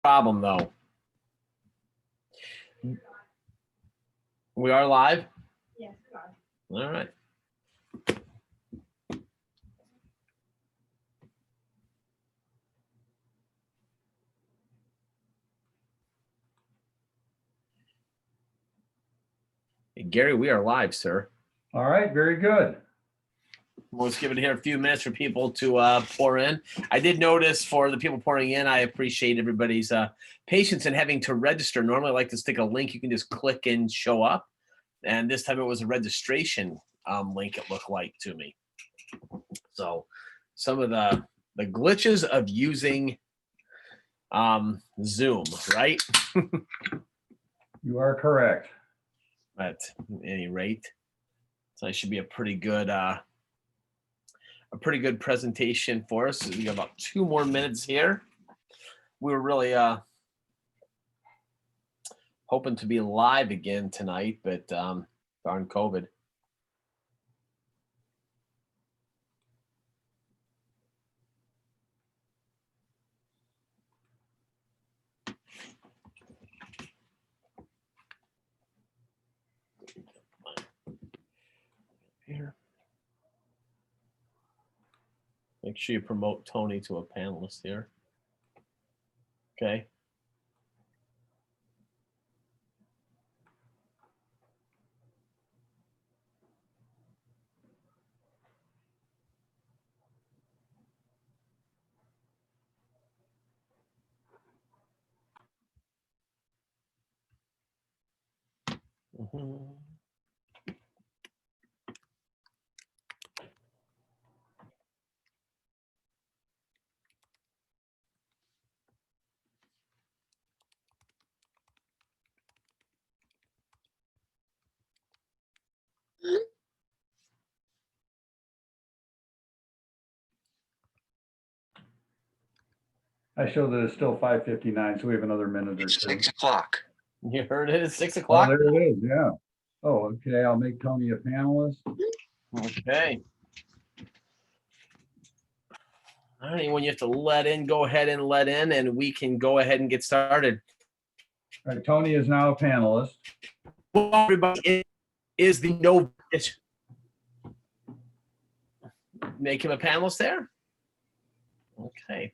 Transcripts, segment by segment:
problem though. We are live? Yes, we are. All right. Hey, Gary, we are live, sir. All right, very good. We'll just give it here a few minutes for people to pour in. I did notice for the people pouring in, I appreciate everybody's patience in having to register. Normally I like to stick a link you can just click and show up. And this time it was a registration link, it looked like to me. So some of the glitches of using Zoom, right? You are correct. At any rate. So it should be a pretty good presentation for us. We got about 2 more minutes here. We were really hoping to be live again tonight, but darn COVID. Here. Make sure you promote Tony to a panelist here. Okay. I show that it's still 5:59, so we have another minute or It's two. 6 o'clock. You heard it. It's 6 Oh, o'clock. there it is, yeah. Oh, okay, I'll make Tony a panelist. Okay. All right, when you have to let in, go ahead and let in, and we can go ahead and get started. All right, Tony is now a panelist. Well, everybody is the no. Make him a panelist there. Okay.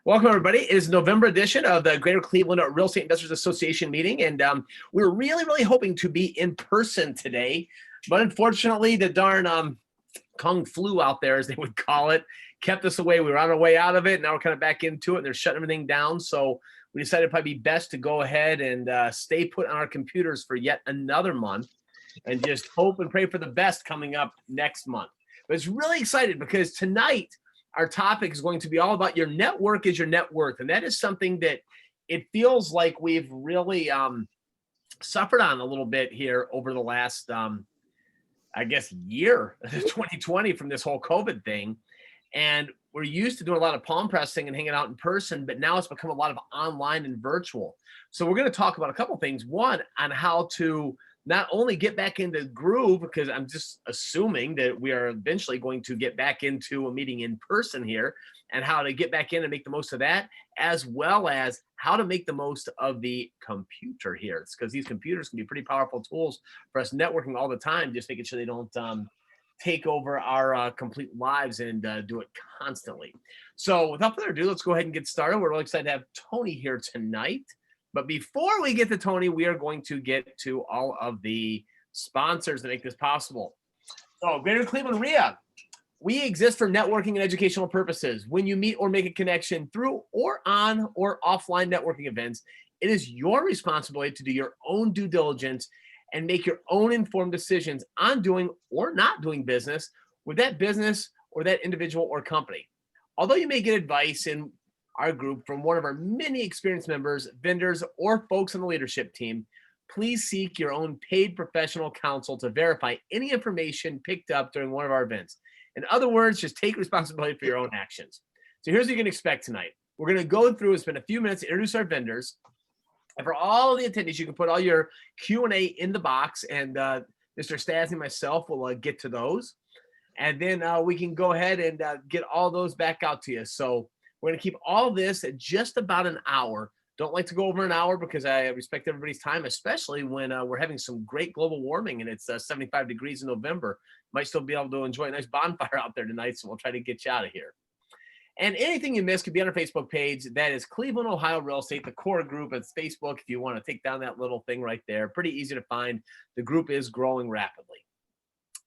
Welcome, everybody. It is November edition of the Greater Cleveland Real Estate Investors Association meeting, and we're really hoping to be in person today, but unfortunately, the darn Kung flu out there, as they would call it, kept us away. We were on our way out of it. Now we're kind of back into it, and they're shutting everything down. So we decided it'd probably be best to go ahead and stay put on our computers for yet another month and just hope and pray for the best coming up next month. But it's really excited because tonight our topic is going to be all about your network is your net worth. And that is something that it feels like we've really suffered on a little bit here over the last, I guess, year, 2020 from this whole COVID thing. And we're used to doing a lot of palm pressing and hanging out in person, but now it's become a lot of online and virtual. So we're going to talk about a couple of things. One, on how to not only get back into groove, because I'm just assuming that we are eventually going to get back into a meeting in person here, and how to get back in and make the most of that, as well as how to make the most of the computer here. It's because these computers can be pretty powerful tools for us networking all the time, just making sure they don't take over our complete lives and do it constantly. So without further ado, let's go ahead and get started. We're really excited to have Tony here tonight. But before we get to Tony, we are going to get to all of the sponsors that make this possible. So Greater Cleveland REIA, we exist for networking and educational purposes. When you meet or make a connection through or on or offline networking events, it is your responsibility to do your own due diligence and make your own informed decisions on doing or not doing business with that business or that individual or company. Although you may get advice in our group from one of our many experienced members, vendors, or folks on the leadership team, please seek your own paid professional counsel to verify any information picked up during one of our events. In other words, just take responsibility for your own actions. So here's what you can expect tonight. We're going to go through and spend a few minutes to introduce our vendors. And for all of the attendees, you can put all your Q&A in the box, and Mr. Stasny and myself will get to those. And then we can go ahead and get all those back out to you. So We're going to keep all this at just about an hour. Don't like to go over an hour because I respect everybody's time, especially when we're having some great global warming and it's 75 degrees in November. Might still be able to enjoy a nice bonfire out there tonight, so we'll try to get you out of here. And anything you miss could be on our Facebook page. That is Cleveland, Ohio Real Estate, the core group. It's Facebook if you want to take down that little thing right there. Pretty easy to find. The group is growing rapidly.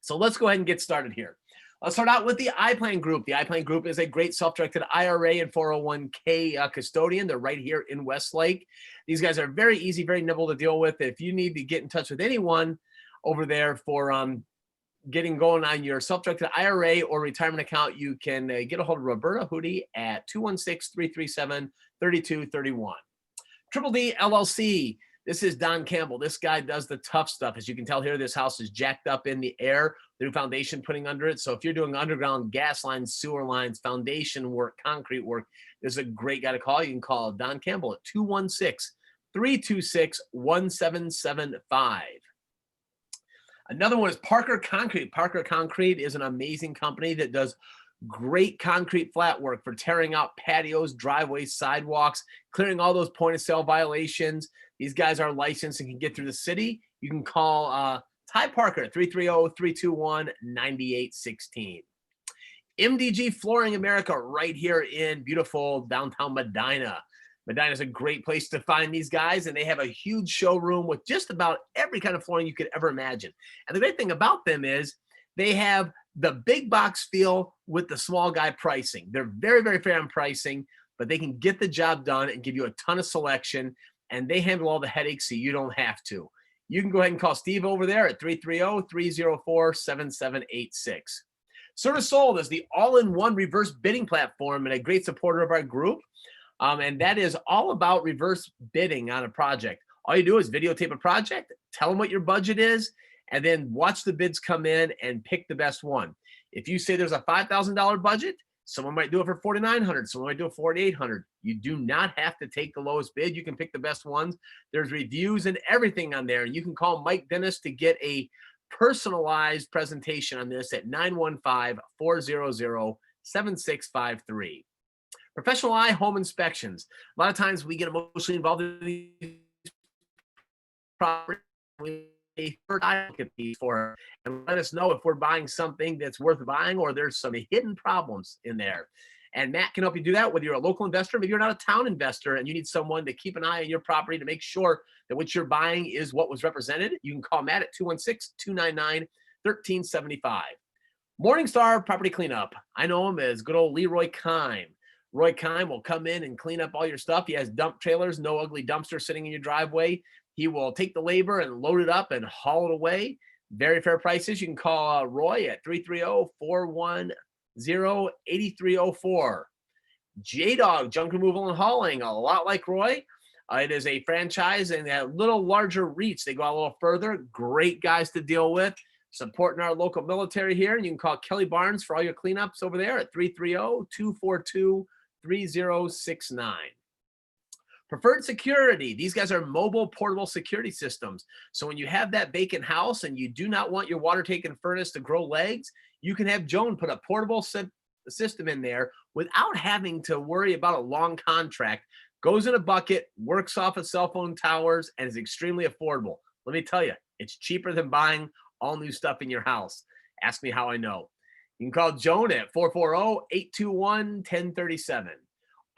So let's go ahead and get started here. Let's start out with the iPlan Group. The iPlan Group is a great self-directed IRA and 401k custodian. They're right here in Westlake. These guys are very easy, very nimble to deal with. If you need to get in touch with anyone over there for getting going on your self-directed IRA or retirement account, you can get a hold of Roberta Hootie at 216-337-3231. Triple D LLC. This is Don Campbell. This guy does the tough stuff. As you can tell here, this house is jacked up in the air. New foundation putting under it. So if you're doing underground gas lines, sewer lines, foundation work, concrete work, this is a great guy to call. You can call Don Campbell at 216-326-1775. Another one is Parker Concrete. Parker Concrete is an amazing company that does great concrete flat work for tearing out patios, driveways, sidewalks, clearing all those point of sale violations. These guys are licensed and can get through the city. You can call Ty Parker at 330-321-9816. MDG Flooring America right here in beautiful downtown Medina. Medina is a great place to find these guys, and they have a huge showroom with just about every kind of flooring you could ever imagine. And the great thing about them is they have the big box feel with the small guy pricing. They're very, very fair on pricing, but they can get the job done and give you a ton of selection, and they handle all the headaches so you don't have to. You can go ahead and call Steve over there at 330-304-7786. Service Sold is the all-in-one reverse bidding platform and a great supporter of our group. And that is all about reverse bidding on a project. All you do is videotape a project, tell them what your budget is, and then watch the bids come in and pick the best one. If you say there's a $5,000 budget, someone might do it for $4,900. Someone might do it for $4,800. You do not have to take the lowest bid. You can pick the best ones. There's reviews and everything on there. And you can call Mike Dennis to get a personalized presentation on this at 915-400-7653. Professional Eye Home Inspections. A lot of times we get emotionally involved in these properties. We look at these for and let us know if we're buying something that's worth buying or there's some hidden problems in there. And Matt can help you do that, whether you're a local investor, maybe you're not a town investor and you need someone to keep an eye on your property to make sure that what you're buying is what was represented. You can call Matt at 216-299-1375. Morningstar Property Cleanup. I know him as good old Leroy Kime. Roy Kime will come in and clean up all your stuff. He has dump trailers, no ugly dumpster sitting in your driveway. He will take the labor and load it up and haul it away. Very fair prices. You can call Roy at 330-410-8304. J-Dog Junk Removal and Hauling, a lot like Roy. It is a franchise and a little larger reach. They go a little further. Great guys to deal with. Supporting our local military here. And you can call Kelly Barnes for all your cleanups over there at 330-242-3069. Preferred Security. These guys are mobile portable security systems. So when you have that vacant house and you do not want your water taken furnace to grow legs, you can have Joan put a portable system in there without having to worry about a long contract. Goes in a bucket, works off of cell phone towers, and is extremely affordable. Let me tell you, it's cheaper than buying all new stuff in your house. Ask me how I know. You can call Joan at 440-821-1037.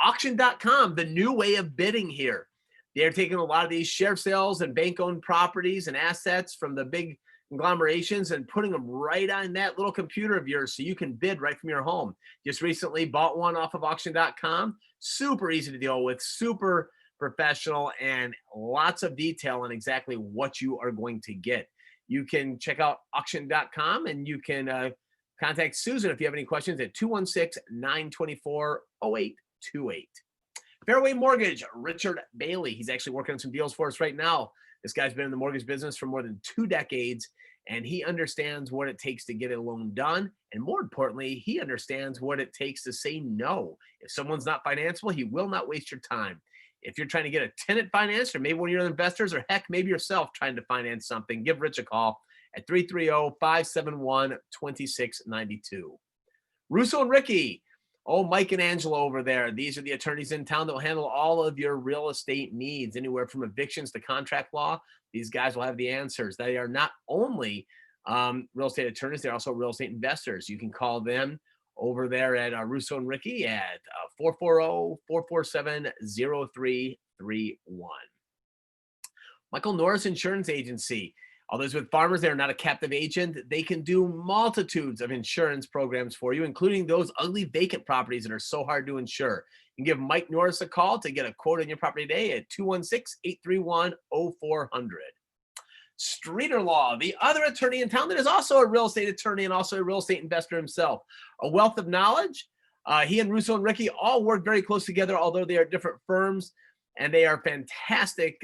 Auction.com, the new way of bidding here. They're taking a lot of these sheriff sales and bank-owned properties and assets from the big conglomerations and putting them right on that little computer of yours so you can bid right from your home. Just recently bought one off of Auction.com. Super easy to deal with, super professional, and lots of detail on exactly what you are going to get. You can check out Auction.com and you can contact Susan if you have any questions at 216-924-0828. Fairway Mortgage, Richard Bailey. He's actually working on some deals for us right now. This guy's been in the mortgage business for more than 2 decades, and he understands what it takes to get a loan done. And more importantly, he understands what it takes to say no. If someone's not financeable, he will not waste your time. If you're trying to get a tenant financed, or maybe one of your investors, or heck, maybe yourself trying to finance something, give Rich a call at 330-571-2692. Russo and Ricky. Oh, Mike and Angela over there. These are the attorneys in town that will handle all of your real estate needs, anywhere from evictions to contract law. These guys will have the answers. They are not only real estate attorneys, they're also real estate investors. You can call them over there at Russo and Ricky at 440-447-0331. Michael Norris Insurance Agency. Although with farmers, they are not a captive agent. They can do multitudes of insurance programs for you, including those ugly vacant properties that are so hard to insure. You can give Mike Norris a call to get a quote on your property today at 216-831-0400. Streeter Law, the other attorney in town that is also a real estate attorney and also a real estate investor himself. A wealth of knowledge. He and Russo and Ricky all work very close together, although they are different firms, and they are fantastic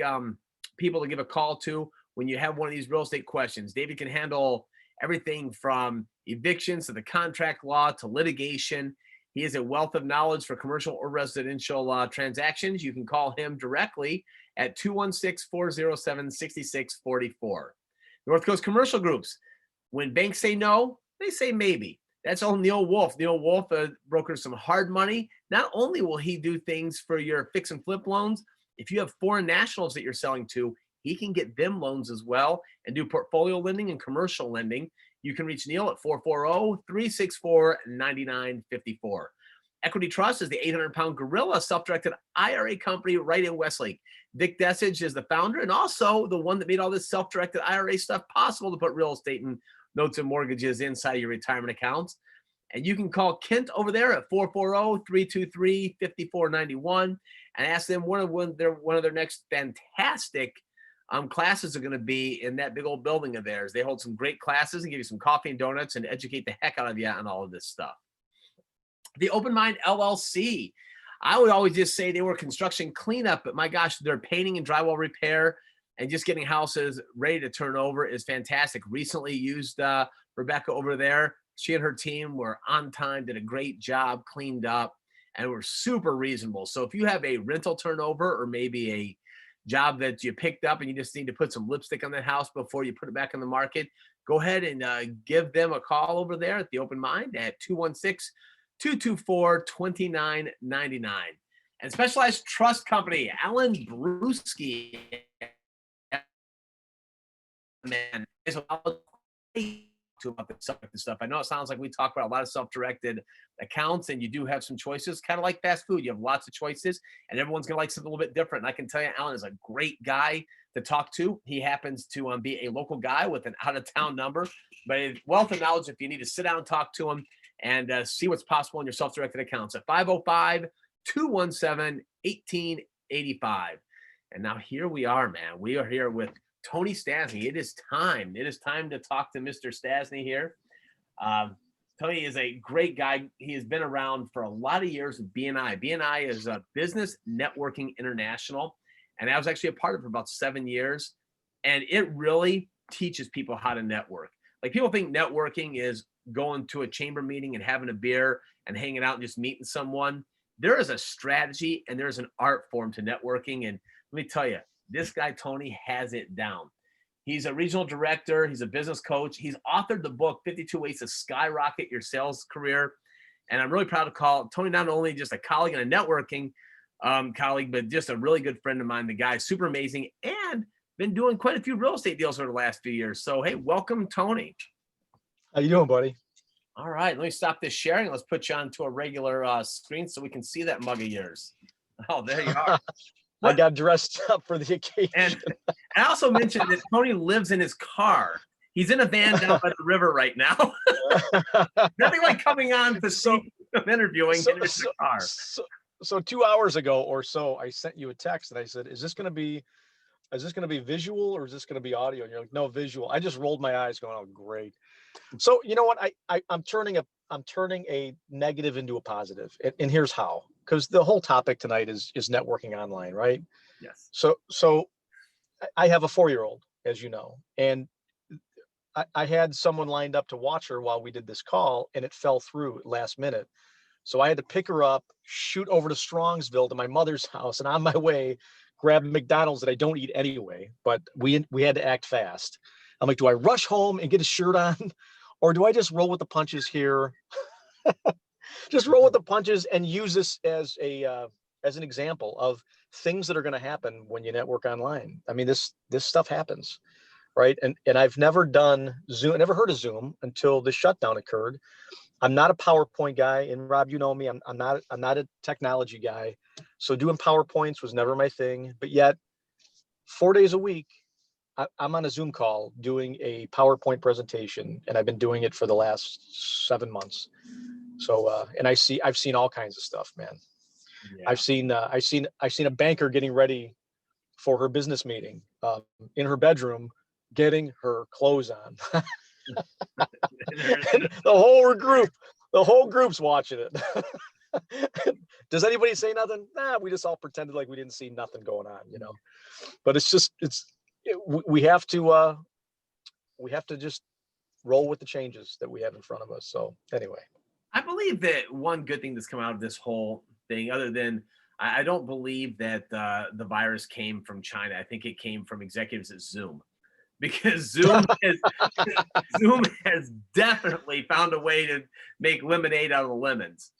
people to give a call to when you have one of these real estate questions. David can handle everything from evictions to the contract law to litigation. He is a wealth of knowledge for commercial or residential transactions. You can call him directly at 216-407-6644. North Coast Commercial Groups. When banks say no, they say maybe. That's old Neil Wolf. Neil Wolf brokers some hard money. Not only will he do things for your fix and flip loans, if you have foreign nationals that you're selling to, he can get them loans as well and do portfolio lending and commercial lending. You can reach Neil at 440-364-9954. Equity Trust is the 800-pound gorilla self-directed IRA company right in Westlake. Dick Desage is the founder and also the one that made all this self-directed IRA stuff possible to put real estate and notes and mortgages inside of your retirement accounts. And you can call Kent over there at 440-323-5491 and ask them one of their next fantastic classes are going to be in that big old building of theirs. They hold some great classes and give you some coffee and donuts and educate the heck out of you on all of this stuff. The Open Mind LLC. I would always just say they were construction cleanup, but my gosh, their painting and drywall repair and just getting houses ready to turn over is fantastic. Recently used Rebecca over there. She and her team were on time, did a great job, cleaned up, and were super reasonable. So if you have a rental turnover or maybe a job that you picked up and you just need to put some lipstick on that house before you put it back in the market, go ahead and give them a call over there at the Open Mind at 216-224-2999. And Specialized Trust Company, Alan Bruschi. Man, is about this stuff. I know it sounds like we talk about a lot of self-directed accounts and you do have some choices, kind of like fast food. You have lots of choices and everyone's gonna like something a little bit different. And I can tell you, Alan is a great guy to talk to. He happens to be a local guy with an out-of-town number, but a wealth of knowledge if you need to sit down and talk to him and see what's possible in your self-directed accounts at 505-217-1885. And now here we are, man. We are here with Tony Stasny. It is time. It is time to talk to Mr. Stasny here. Tony is a great guy. He has been around for a lot of years with BNI. BNI is a Business Networking International, and I was actually a part of it for about 7 years. And it really teaches people how to network. Like people think networking is going to a chamber meeting and having a beer and hanging out and just meeting someone. There is a strategy and there's an art form to networking. And let me tell you, this guy, Tony, has it down. He's a regional director. He's a business coach. He's authored the book, 52 Ways to Skyrocket Your Sales Career. And I'm really proud to call Tony not only just a colleague and a networking colleague, but just a really good friend of mine. The guy's super amazing and been doing quite a few real estate deals over the last few years. So, hey, welcome, Tony. How you doing, buddy? All right, let me stop this sharing. Let's put you onto a regular screen so we can see that mug of yours. Oh, there you are. I got dressed up for the occasion. And I also mentioned that Tony lives in his car. He's in a van down by the river right now. Nothing like coming on to see him interviewing in his car. So 2 hours ago or so, I sent you a text and I said, is this going to be visual or is this going to be audio? And you're like, no, visual. I just rolled my eyes going, oh, great. So you know what? I'm turning a negative into a positive. And here's how. Because the whole topic tonight is networking online, right? Yes. So I have a 4-year-old, as you know, and I had someone lined up to watch her while we did this call, and it fell through last minute. So I had to pick her up, shoot over to Strongsville to my mother's house, and on my way, grab McDonald's that I don't eat anyway. But we had to act fast. I'm like, do I rush home and get a shirt on, or do I just roll with the punches here? Just roll with the punches and use this as an example of things that are going to happen when you network online. I mean, this stuff happens, right? And I've never done Zoom, I never heard of Zoom until the shutdown occurred. I'm not a PowerPoint guy, and Rob, you know me, I'm not a technology guy. So doing PowerPoints was never my thing, but yet 4 days a week, I'm on a Zoom call doing a PowerPoint presentation, and I've been doing it for the last 7 months. So, and I've seen all kinds of stuff, man. Yeah. I've seen a banker getting ready for her business meeting in her bedroom, getting her clothes on. And the whole group's watching it. Does anybody say nothing? Nah, we just all pretended like we didn't see nothing going on, you know. But we have to just roll with the changes that we have in front of us. So anyway, I believe that one good thing that's come out of this whole thing, other than I don't believe that the virus came from China. I think it came from executives at Zoom, because Zoom has definitely found a way to make lemonade out of the lemons.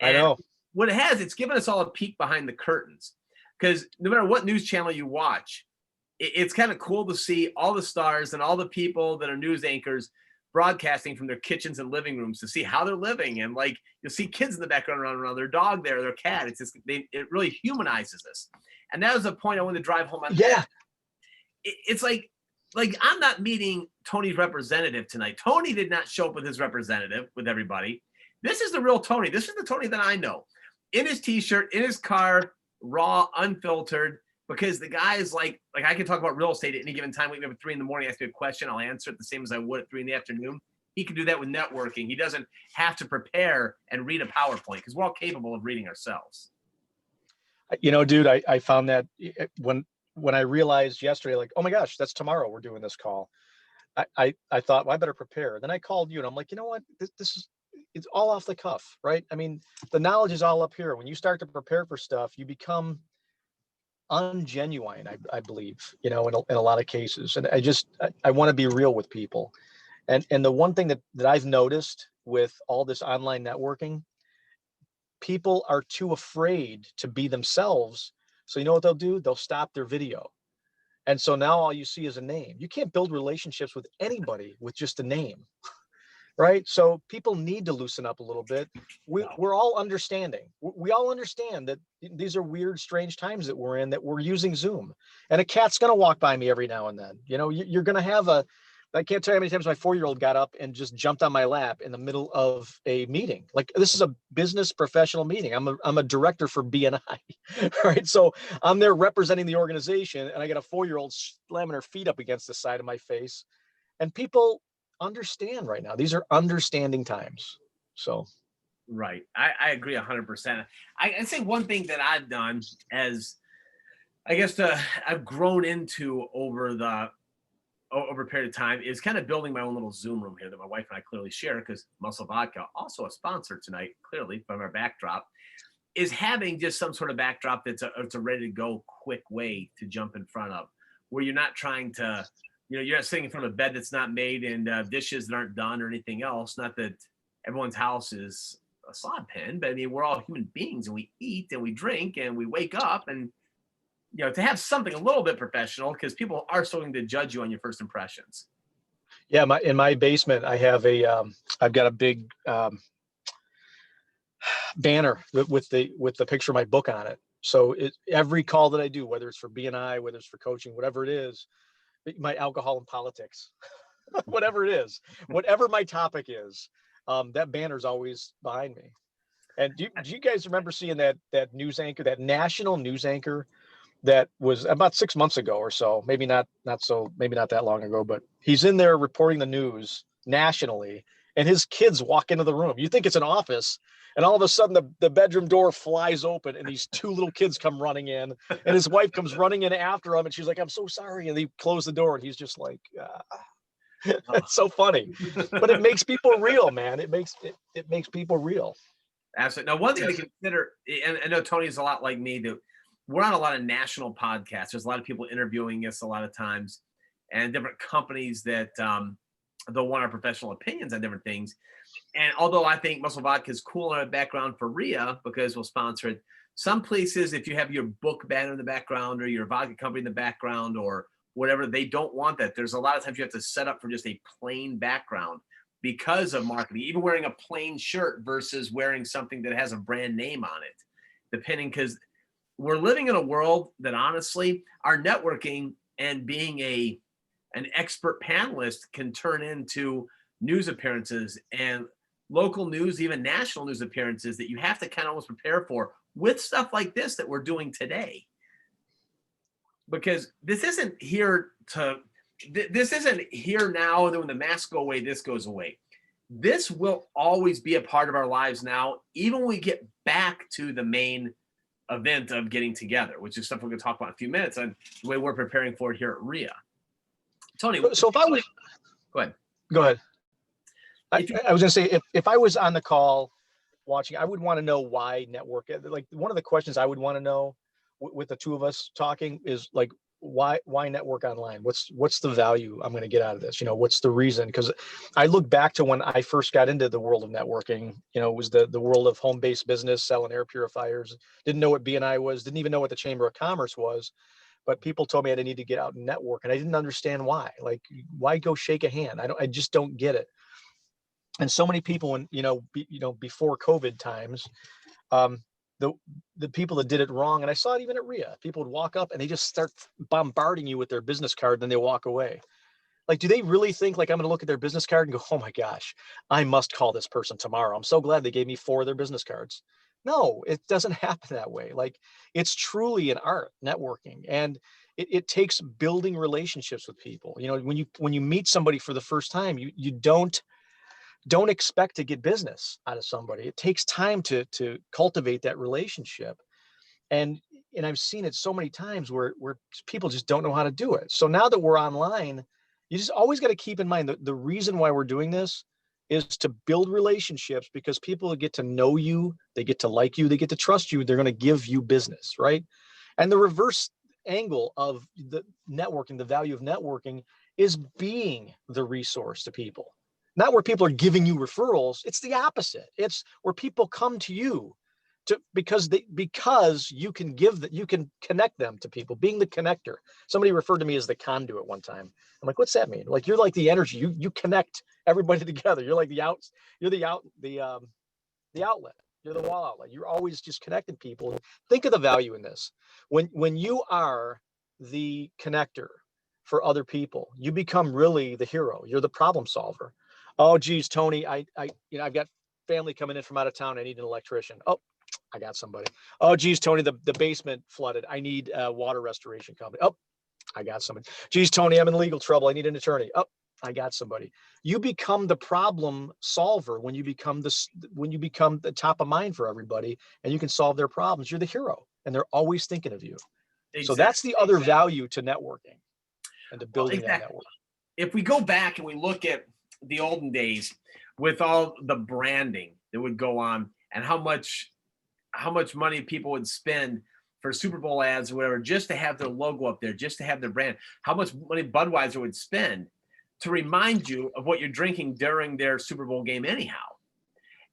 I know. What it has, it's given us all a peek behind the curtains, because no matter what news channel you watch, it's kind of cool to see all the stars and all the people that are news anchors broadcasting from their kitchens and living rooms to see how they're living. And like, you'll see kids in the background running around, their dog there, their cat. It's just, it really humanizes us. And that was the point I wanted to drive home on. Yeah. It's like I'm not meeting Tony's representative tonight. Tony did not show up with his representative, with everybody. This is the real Tony. This is the Tony that I know. In his t-shirt, in his car, raw, unfiltered, because the guy is like I can talk about real estate at any given time. We have at 3 a.m, ask me a question, I'll answer it the same as I would at 3 p.m. He can do that with networking. He doesn't have to prepare and read a PowerPoint, because we're all capable of reading ourselves. You know, dude, I found that when I realized yesterday, like, oh my gosh, that's tomorrow we're doing this call. I thought, well, I better prepare. Then I called you and I'm like, you know what, it's all off the cuff, right? I mean, the knowledge is all up here. When you start to prepare for stuff, you become ungenuine, I believe, you know, in a lot of cases. And I want to be real with people. And the one thing that I've noticed with all this online networking, people are too afraid to be themselves. So you know what they'll do? They'll stop their video. And so now all you see is a name. You can't build relationships with anybody with just a name, right? So people need to loosen up a little bit. We're all understanding. We all understand that these are weird, strange times that we're in, that we're using Zoom. And a cat's going to walk by me every now and then. You know, you're going to have I can't tell you how many times my 4-year-old got up and just jumped on my lap in the middle of a meeting. Like, this is a business professional meeting. I'm a director for BNI, right? So I'm there representing the organization, and I got a 4-year-old slamming her feet up against the side of my face. And people understand right now. These are understanding times. So. Right. I agree 100%. I'd say one thing that I've done as, I guess, I've grown into over a period of time is kind of building my own little Zoom room here that my wife and I clearly share, because Muscle Vodka, also a sponsor tonight, clearly from our backdrop, is having just some sort of backdrop that's a ready to go quick way to jump in front of, where you're not trying to, you know, you're not sitting in front of a bed that's not made and dishes that aren't done or anything else. Not that everyone's house is a sod pen, but I mean, we're all human beings, and we eat and we drink and we wake up, and you know, to have something a little bit professional, because people are starting to judge you on your first impressions. Yeah, in my basement, I have I've got a big banner with the picture of my book on it. So every call that I do, whether it's for BNI, whether it's for coaching, whatever it is, my alcohol and politics, whatever it is, whatever my topic is, that banner's always behind me. And do you guys remember seeing that news anchor, that national news anchor? That was about 6 months ago or so, maybe not that long ago, but he's in there reporting the news nationally, and his kids walk into the room. You think it's an office, and all of a sudden the bedroom door flies open, and these 2 little kids come running in, and his wife comes running in after him, and she's like, "I'm so sorry," and they close the door, and he's just like, it's so funny, but it makes people real, man. It makes people real. Absolutely. Now, one thing to consider, and I know Tony's a lot like me, that we're on a lot of national podcasts. There's a lot of people interviewing us a lot of times, and different companies that they'll want our professional opinions on different things. And although I think Muscle Vodka is cool in our background for RIA because we'll sponsor it, some places, if you have your book banner in the background or your vodka company in the background or whatever, they don't want that. There's a lot of times you have to set up for just a plain background because of marketing, even wearing a plain shirt versus wearing something that has a brand name on it, depending, because we're living in a world that honestly, our networking and being an expert panelist can turn into news appearances and local news, even national news appearances that you have to kind of almost prepare for with stuff like this that we're doing today. Because this isn't here now, and then when the masks go away, this goes away. This will always be a part of our lives now, even when we get back to the main event of getting together, which is stuff we're going to talk about in a few minutes on the way we're preparing for it here at RIA. Tony, So if I was, go ahead. go ahead. I If you- was gonna say, if I was on the call watching, I would want to know why network. Like one of the questions I would want to know with the two of us talking is like, why network online? What's the value I'm going to get out of this? You know, what's the reason? Because I look back to when I first got into the world of networking. You know, it was the world of home-based business, selling air purifiers. Didn't know what BNI was. Didn't even know what the Chamber of Commerce was. But people told me I need to get out and network, and I didn't understand why. Like, why go shake a hand? I just don't get it. And so many people, when before COVID times, the people that did it wrong, and I saw it even at RIA, people would walk up and they just start bombarding you with their business card, then they walk away. Like, do they really think like I'm going to look at their business card and go, oh my gosh, I must call this person tomorrow. I'm so glad they gave me 4 of their business cards. No, it doesn't happen that way. Like, it's truly an art, networking, and it takes building relationships with people. You know, when you meet somebody for the first time, you don't expect to get business out of somebody. It takes time to cultivate that relationship. And I've seen it so many times where people just don't know how to do it. So now that we're online, you just always got to keep in mind that the reason why we're doing this is to build relationships, because people get to know you, they get to like you, they get to trust you, they're going to give you business, right? And the reverse angle of the networking, the value of networking, is being the resource to people. Not where people are giving you referrals. It's the opposite. It's where people come to you because you can you can connect them to people. Being the connector. Somebody referred to me as the conduit one time. I'm like, what's that mean? Like, you're like the energy. You connect everybody together. You're like the outlet. You're the wall outlet. You're always just connecting people. Think of the value in this. When you are the connector for other people, you become really the hero. You're the problem solver. Oh, geez, Tony, I've got family coming in from out of town. I need an electrician. Oh, I got somebody. Oh, geez, Tony, the basement flooded. I need a water restoration company. Oh, I got somebody. Geez, Tony, I'm in legal trouble. I need an attorney. Oh, I got somebody. You become the problem solver when you become the top of mind for everybody, and you can solve their problems. You're the hero, and they're always thinking of you. Exactly. So that's the other value to networking and to building that network. If we go back and we look at the olden days with all the branding that would go on and how much money people would spend for Super Bowl ads or whatever, just to have their logo up there, just to have their brand, how much money Budweiser would spend to remind you of what you're drinking during their Super Bowl game anyhow.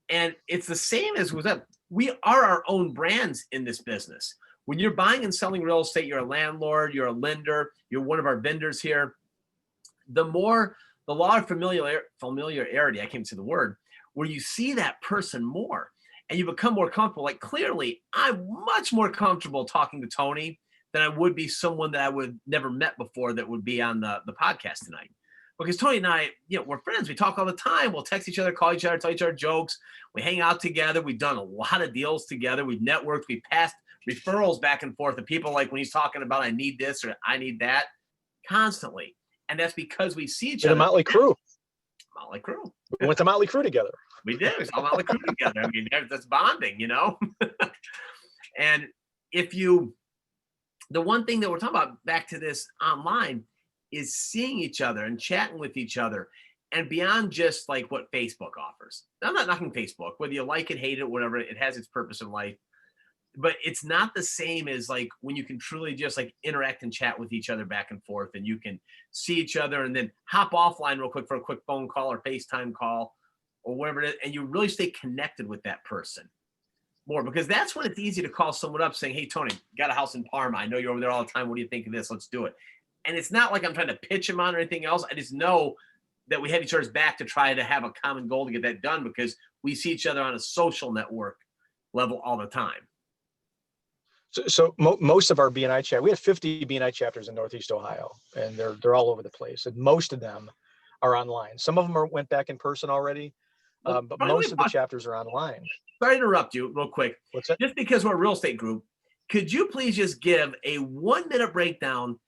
And it's the same as with them. We are our own brands in this business. When you're buying and selling real estate, you're a landlord, you're a lender, you're one of our vendors here. The law of familiarity, I can't say the word, where you see that person more and you become more comfortable. Like, clearly, I'm much more comfortable talking to Tony than I would be someone that I would never met before that would be on the podcast tonight. Because Tony and I, we're friends. We talk all the time. We'll text each other, call each other, tell each other jokes. We hang out together. We've done a lot of deals together. We've networked. We've passed referrals back and forth to people, like when he's talking about I need this or I need that, constantly. And that's because we see each other. The Motley Crue. Motley Crue. We went to Motley Crue together. We did. We saw Motley Crue together. I mean, that's bonding, And the one thing that we're talking about back to this online is seeing each other and chatting with each other, and beyond just like what Facebook offers. I'm not knocking Facebook, whether you like it, hate it, whatever, it has its purpose in life. but it's not the same as like when you can truly just like interact and chat with each other back and forth, and you can see each other and then hop offline real quick for a quick phone call or FaceTime call or whatever it is, and you really stay connected with that person more, because that's when it's easy to call someone up saying, hey, Tony, got a house in Parma. I know you're over there all the time. What do you think of this? Let's do it. And it's not like I'm trying to pitch him on or anything else. I just know that we have each other's back to try to have a common goal to get that done, because we see each other on a social network level all the time. So most of our BNI chat, we have 50 BNI chapters in Northeast Ohio, and they're all over the place. And most of them are online. Some of them went back in person already, but most of the chapters are online. Sorry to interrupt you real quick. What's that? Just because we're a real estate group, could you please just give a 1-minute breakdown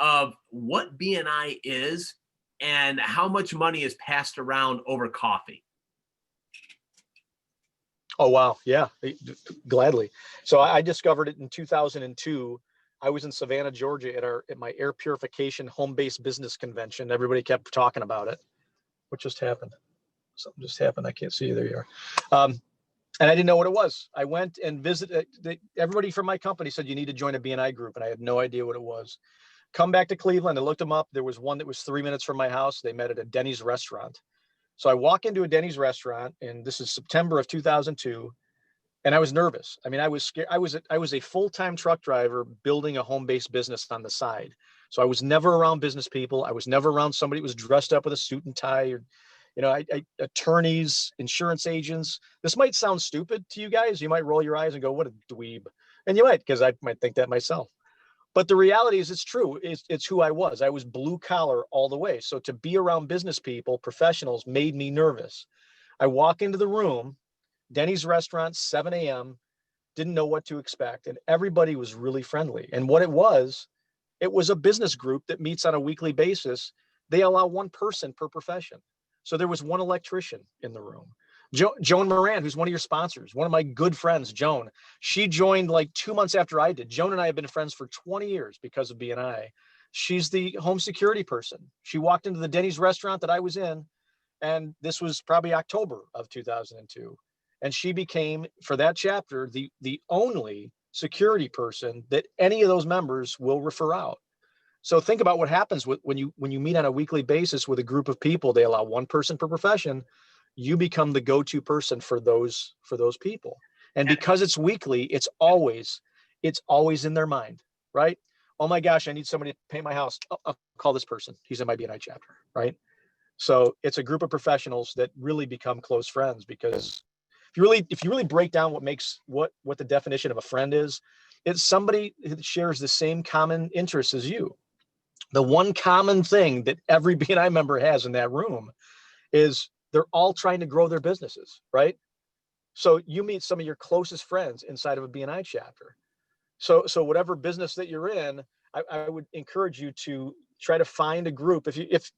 of what BNI is and how much money is passed around over coffee? Oh, wow. Yeah, gladly. So I discovered it in 2002. I was in Savannah, Georgia at my air purification home-based business convention. Everybody kept talking about it. What just happened? Something just happened. I can't see you. There you are. And I didn't know what it was. I went and visited. Everybody from my company said, you need to join a BNI group. And I had no idea what it was. Come back to Cleveland. I looked them up. There was one that was 3 minutes from my house. They met at a Denny's restaurant. So I walk into a Denny's restaurant, and this is September of 2002. And I was nervous. I mean, I was scared. I was a full-time truck driver building a home-based business on the side. So I was never around business people. I was never around somebody who was dressed up with a suit and tie, or, attorneys, insurance agents. This might sound stupid to you guys. You might roll your eyes and go, what a dweeb. And you might, because I might think that myself. But the reality is, it's true. It's who I was. I was blue collar all the way. So to be around business people, professionals, made me nervous. I walk into the room, Denny's restaurant, 7 a.m., didn't know what to expect. And everybody was really friendly. And what it was a business group that meets on a weekly basis. They allow one person per profession. So there was one electrician in the room. Joan Moran, who's one of your sponsors, one of my good friends, Joan, she joined like 2 months after I did. Joan and I have been friends for 20 years because of BNI. She's the home security person. She walked into the Denny's restaurant that I was in, and this was probably October of 2002. And she became, for that chapter, the only security person that any of those members will refer out. So think about what happens when you meet on a weekly basis with a group of people. They allow one person per profession. You become the go-to person for those people. And because it's weekly, it's always in their mind, right? Oh my gosh, I need somebody to paint my house. I'll call this person. He's in my BNI chapter, right? So it's a group of professionals that really become close friends, because if you really break down what makes what the definition of a friend is, it's somebody who shares the same common interests as you. The one common thing that every BNI member has in that room is they're all trying to grow their businesses, right? So you meet some of your closest friends inside of a BNI chapter. So whatever business that you're in, I would encourage you to try to find a group. If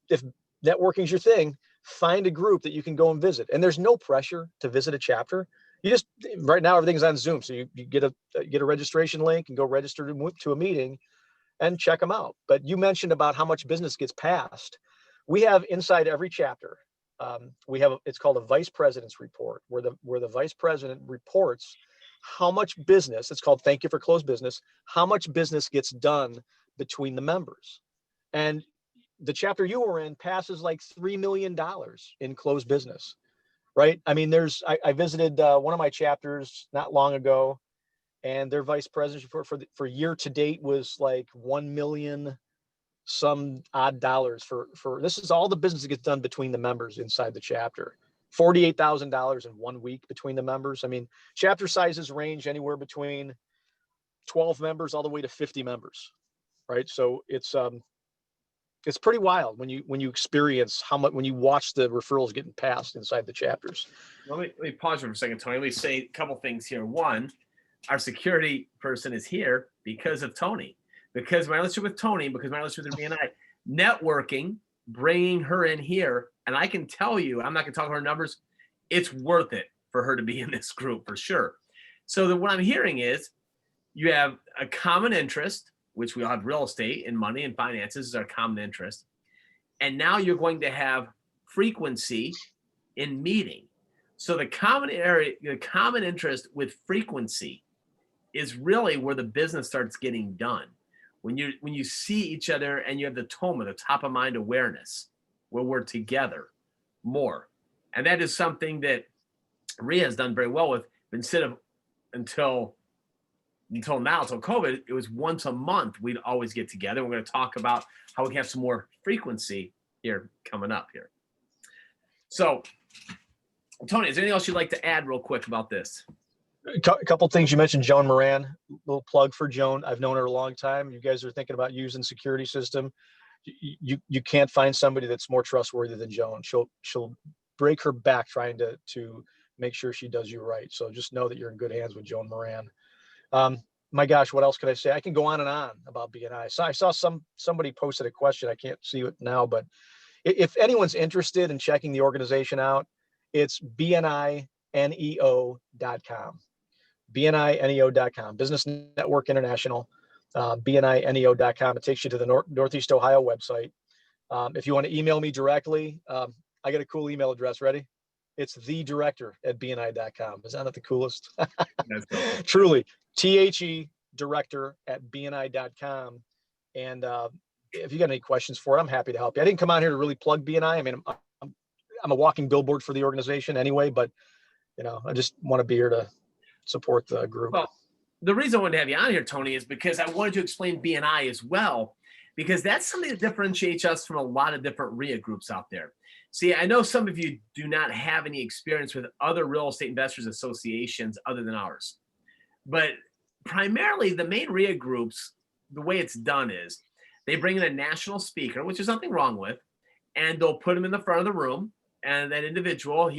networking is your thing, find a group that you can go and visit. And there's no pressure to visit a chapter. You just, right now everything's on Zoom, so you get a registration link and go register to a meeting and check them out. But you mentioned about how much business gets passed. We have inside every chapter. It's called a vice president's report, where the vice president reports how much business, it's called Thank You for Closed Business, how much business gets done between the members. And the chapter you were in passes like $3 million in closed business, right? I mean, I visited one of my chapters not long ago, and their vice president for year to date was like 1 million some odd dollars for this is all the business that gets done between the members inside the chapter. $48,000 in 1 week between the members. I mean, chapter sizes range anywhere between 12 members all the way to 50 members, right? So it's pretty wild when you experience how much, when you watch the referrals getting passed inside the chapters. Let me pause for a second, Tony. Let me say a couple things here. One, our security person is here because of Tony. Because my relationship with Tony, because my relationship with BNI, networking, bringing her in here, and I can tell you, I'm not going to talk about her numbers, it's worth it for her to be in this group for sure. So what I'm hearing is you have a common interest, which we all have real estate and money and finances is our common interest. And now you're going to have frequency in meeting. So the common interest with frequency is really where the business starts getting done. When you see each other and you have the TOMA, the top of mind awareness, where we're together more. And that is something that RIA has done very well with. Instead of until now, until COVID, it was once a month we'd always get together. We're going to talk about how we can have some more frequency here coming up here. So, Tony, is there anything else you'd like to add real quick about this? A couple things. You mentioned Joan Moran. Little plug for Joan. I've known her a long time. You guys are thinking about using security system. You can't find somebody that's more trustworthy than Joan. She'll break her back trying to make sure she does you right. So just know that you're in good hands with Joan Moran. My gosh, what else could I say? I can go on and on about BNI. So I saw somebody posted a question. I can't see it now, but if anyone's interested in checking the organization out, it's bnineo.com. bnineo.com, Business Network International, bnineo.com. It takes you to the Northeast Ohio website. If you want to email me directly, I got a cool email address. Ready? It's thedirector@bni.com. Is that not the coolest? Truly, THE director@bni.com. And if you got any questions for it, I'm happy to help you. I didn't come out here to really plug BNI. I mean, I'm a walking billboard for the organization anyway, but I just want to be here to support the group. Well, the reason I wanted to have you on here, Tony, is because I wanted to explain BNI as well, because that's something that differentiates us from a lot of different RIA groups out there. See, I know some of you do not have any experience with other real estate investors associations other than ours, but primarily the main RIA groups, the way it's done is they bring in a national speaker, which is nothing wrong with, and they'll put him in the front of the room, and that individual,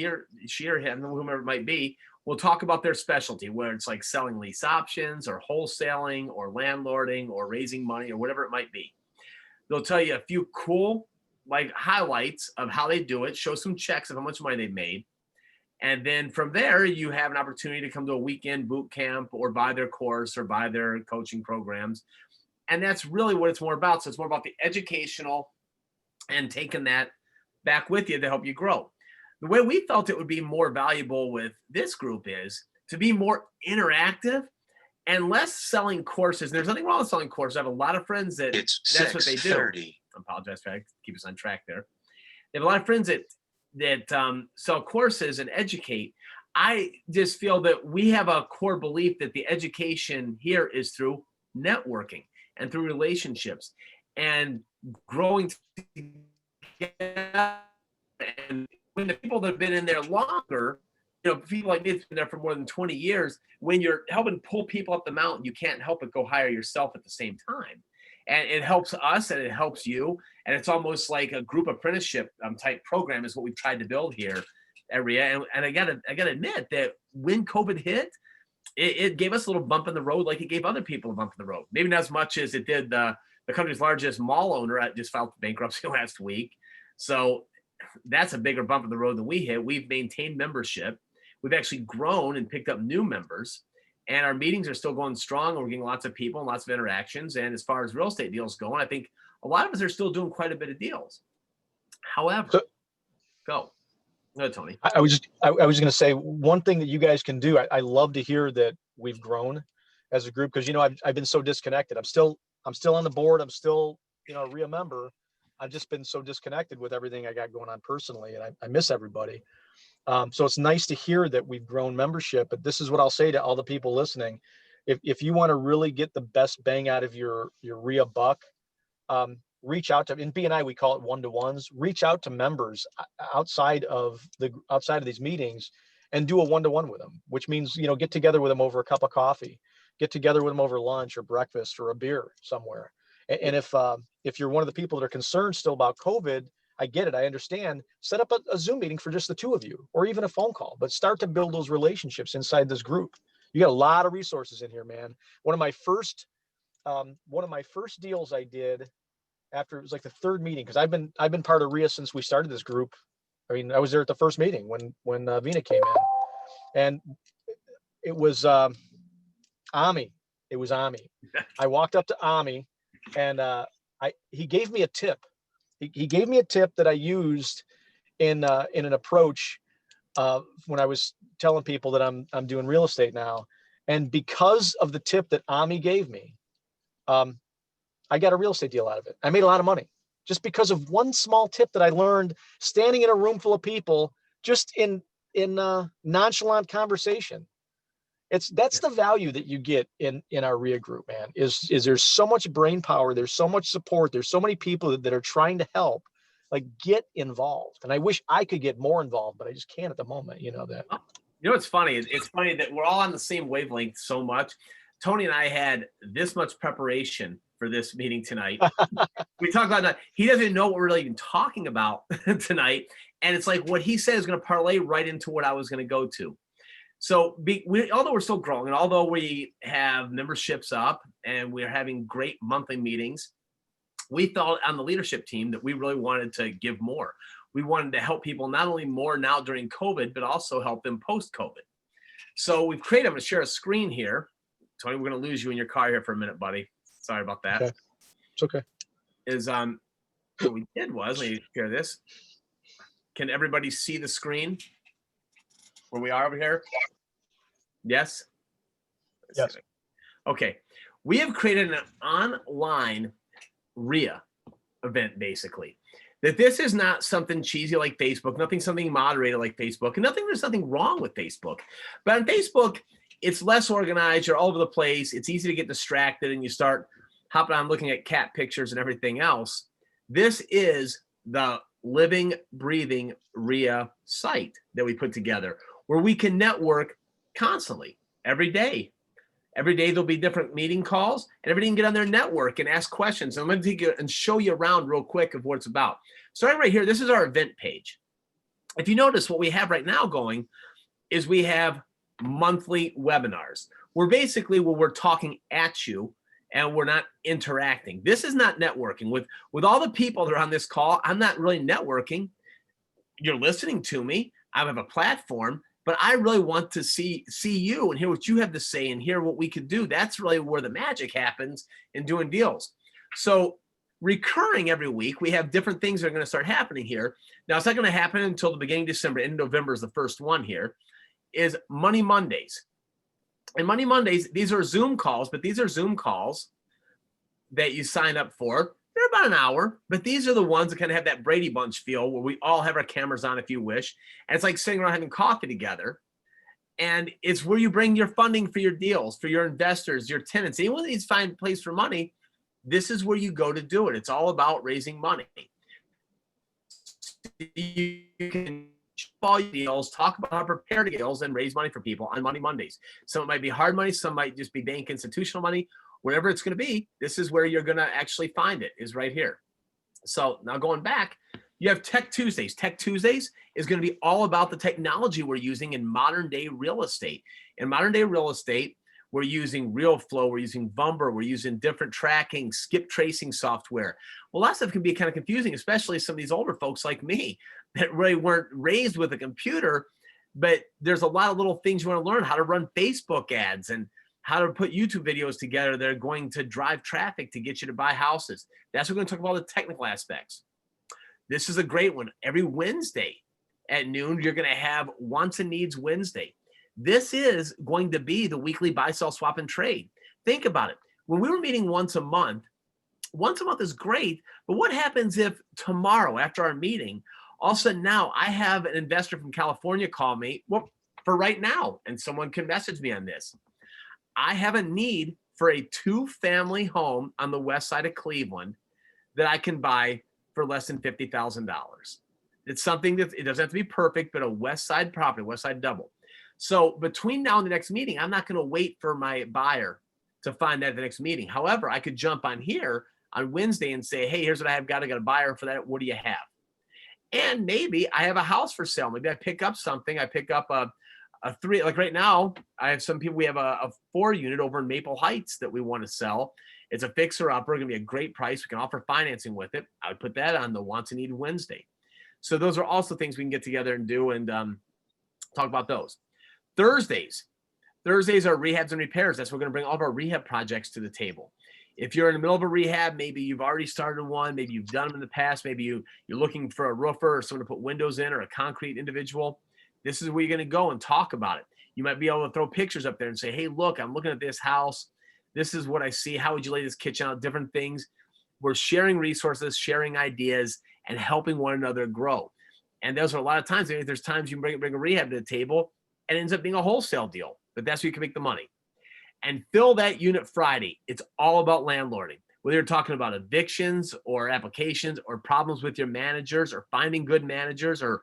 she or him, whomever it might be, will talk about their specialty, where it's like selling lease options or wholesaling or landlording or raising money or whatever it might be. They'll tell you a few cool highlights of how they do it, show some checks of how much money they've made. And then from there, you have an opportunity to come to a weekend boot camp or buy their course or buy their coaching programs. And that's really what it's more about. So it's more about the educational and taking that back with you to help you grow. The way we felt it would be more valuable with this group is to be more interactive and less selling courses. There's nothing wrong with selling courses. I have a lot of friends that's what they do. I apologize for that. Keep us on track there. They have a lot of friends that sell courses and educate. I just feel that we have a core belief that the education here is through networking and through relationships and growing together. And when the people that have been in there longer, people like me that's been there for more than 20 years, when you're helping pull people up the mountain, you can't help but go higher yourself at the same time. And it helps us and it helps you. And it's almost like a group apprenticeship type program is what we've tried to build here at RIA. And I gotta admit that when COVID hit, it gave us a little bump in the road, like it gave other people a bump in the road. Maybe not as much as it did the country's largest mall owner just filed for bankruptcy last week. So that's a bigger bump in the road than we hit. We've maintained membership. We've actually grown and picked up new members. And our meetings are still going strong. We're getting lots of people and lots of interactions. And as far as real estate deals go, I think a lot of us are still doing quite a bit of deals. However, go ahead, Tony. I was going to say one thing that you guys can do. I love to hear that we've grown as a group because I've been so disconnected. I'm still on the board. I'm still a RIA member. I've just been so disconnected with everything I got going on personally, and I miss everybody. So it's nice to hear that we've grown membership. But this is what I'll say to all the people listening: if you want to really get the best bang out of your RIA buck, reach out to. In BNI we call it one-to-ones. Reach out to members outside of these meetings, and do a one-to-one with them. Which means get together with them over a cup of coffee, get together with them over lunch or breakfast or a beer somewhere. And if you're one of the people that are concerned still about COVID, I get it. I understand. Set up a Zoom meeting for just the two of you, or even a phone call. But start to build those relationships inside this group. You got a lot of resources in here, man. One of my first deals I did after it was like the third meeting, because I've been part of RIA since we started this group. I mean, I was there at the first meeting when Vina came in, and it was Ami. It was Ami. I walked up to Ami. And he gave me a tip. He gave me a tip that I used in an approach when I was telling people that I'm doing real estate now. And because of the tip that Ami gave me, I got a real estate deal out of it. I made a lot of money just because of one small tip that I learned standing in a room full of people, just in nonchalant conversation. That's the value that you get in our RIA group, man, is there's so much brain power. There's so much support. There's so many people that are trying to help, like, get involved. And I wish I could get more involved, but I just can't at the moment. You know that. You know what's funny? It's funny that we're all on the same wavelength so much. Tony and I had this much preparation for this meeting tonight. We talked about that. He doesn't know what we're really even talking about tonight. And it's like what he said is going to parlay right into what I was going to go to. So although we're still growing, and although we have memberships up and we're having great monthly meetings, we thought on the leadership team that we really wanted to give more. We wanted to help people not only more now during COVID, but also help them post-COVID. So we've created, I'm going to share a screen here. Tony, we're going to lose you in your car here for a minute, buddy. Sorry about that. Okay. It's okay. What we did was, let me share this. Can everybody see the screen where we are over here? Yes? Yes. Okay. We have created an online RIA event, basically. That this is not something cheesy like Facebook, something moderated like Facebook, and there's nothing wrong with Facebook. But on Facebook, it's less organized, you're all over the place, it's easy to get distracted, and you start hopping on looking at cat pictures and everything else. This is the living, breathing RIA site that we put together where we can network constantly, every day. Every day there'll be different meeting calls, and everybody can get on their network and ask questions. And I'm going to take you and show you around real quick of what it's about. Starting right here, this is our event page. If you notice, what we have right now going is we have monthly webinars. We're talking at you and we're not interacting. This is not networking. With all the people that are on this call, I'm not really networking. You're listening to me. I have a platform, but I really want to see you and hear what you have to say and hear what we could do. That's really where the magic happens in doing deals. So recurring every week, we have different things that are going to start happening here. Now, it's not going to happen until the beginning of December. End of November is the first one here, is Money Mondays. And Money Mondays, these are Zoom calls, but these are Zoom calls that you sign up for. They're about an hour, but these are the ones that kind of have that Brady Bunch feel where we all have our cameras on if you wish. And it's like sitting around having coffee together. And it's where you bring your funding for your deals, for your investors, your tenants. Anyone that needs to find a place for money, this is where you go to do it. It's all about raising money. You can all your deals, talk about how to prepare deals and raise money for people on Money Mondays. Some might be hard money, some might just be bank institutional money. Whatever it's going to be, this is where you're going to actually find it, is right here. So now going back, you have Tech Tuesdays. Tech Tuesdays is going to be all about the technology we're using in modern day real estate. In modern day real estate, we're using RealFlow, we're using Vumber, we're using different tracking, skip tracing software. Well, a lot of stuff can be kind of confusing, especially some of these older folks like me that really weren't raised with a computer, but there's a lot of little things you want to learn, how to run Facebook ads and how to put YouTube videos together that are going to drive traffic to get you to buy houses. That's what we're going to talk about, the technical aspects. This is a great one. Every Wednesday at noon, you're going to have Wants and Needs Wednesday. This is going to be the weekly buy, sell, swap, and trade. Think about it. When we were meeting once a month is great, but what happens if tomorrow after our meeting, all of a sudden now I have an investor from California call me, well, for right now, and someone can message me on this. I have a need for a 2-family home on the west side of Cleveland that I can buy for less than $50,000. It's something that it doesn't have to be perfect, but a west side property, west side double. So between now and the next meeting, I'm not going to wait for my buyer to find that at the next meeting. However, I could jump on here on Wednesday and say, hey, here's what I got. I got a buyer for that. What do you have? And maybe I have a house for sale. Maybe I pick up something. I pick up a 3, like right now, I have some people, we have a 4 unit over in Maple Heights that we want to sell. It's a fixer upper, going to be a great price. We can offer financing with it. I would put that on the Wants and Need Wednesday. So those are also things we can get together and do and talk about those. Thursdays are rehabs and repairs. That's where we're going to bring all of our rehab projects to the table. If you're in the middle of a rehab, maybe you've already started one, maybe you've done them in the past, maybe you're looking for a roofer or someone to put windows in or a concrete individual. This is where you're going to go and talk about it. You might be able to throw pictures up there and say, hey, look, I'm looking at this house. This is what I see. How would you lay this kitchen out? Different things. We're sharing resources, sharing ideas, and helping one another grow. And those are a lot of times, there's times you bring a rehab to the table and it ends up being a wholesale deal, but that's where you can make the money. And Fill That Unit Friday, it's all about landlording. Whether you're talking about evictions or applications or problems with your managers or finding good managers or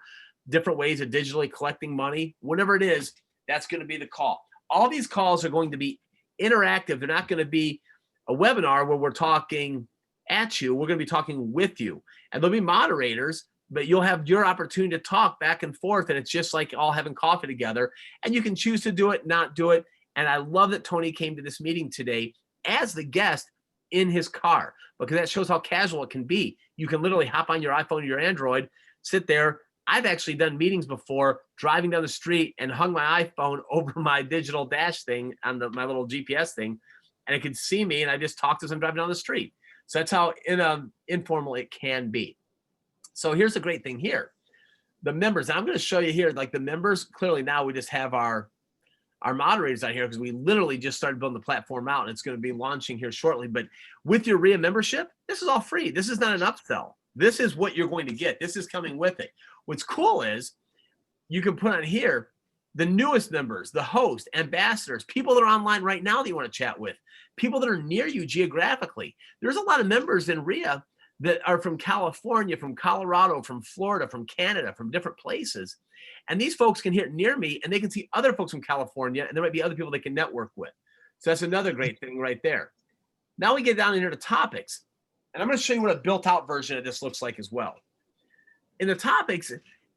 different ways of digitally collecting money, whatever it is, that's going to be the call. All these calls are going to be interactive. They're not going to be a webinar where we're talking at you. We're going to be talking with you. And there'll be moderators, but you'll have your opportunity to talk back and forth. And it's just like all having coffee together. And you can choose to do it, not do it. And I love that Tony came to this meeting today as the guest in his car, because that shows how casual it can be. You can literally hop on your iPhone or your Android, sit there. I've actually done meetings before driving down the street and hung my iPhone over my digital dash thing on my little GPS thing, and it could see me, and I just talked as I'm driving down the street. So that's how informal it can be. So here's the great thing here. The members, and I'm going to show you here, like the members, clearly now we just have our moderators out here because we literally just started building the platform out and it's going to be launching here shortly. But with your RIA membership, this is all free. This is not an upsell. This is what you're going to get. This is coming with it. What's cool is you can put on here the newest members, the host, ambassadors, people that are online right now that you want to chat with, people that are near you geographically. There's a lot of members in RIA that are from California, from Colorado, from Florida, from Canada, from different places. And these folks can hear near me and they can see other folks from California, and there might be other people they can network with. So that's another great thing right there. Now we get down into the topics, and I'm going to show you what a built out version of this looks like as well. In the topics,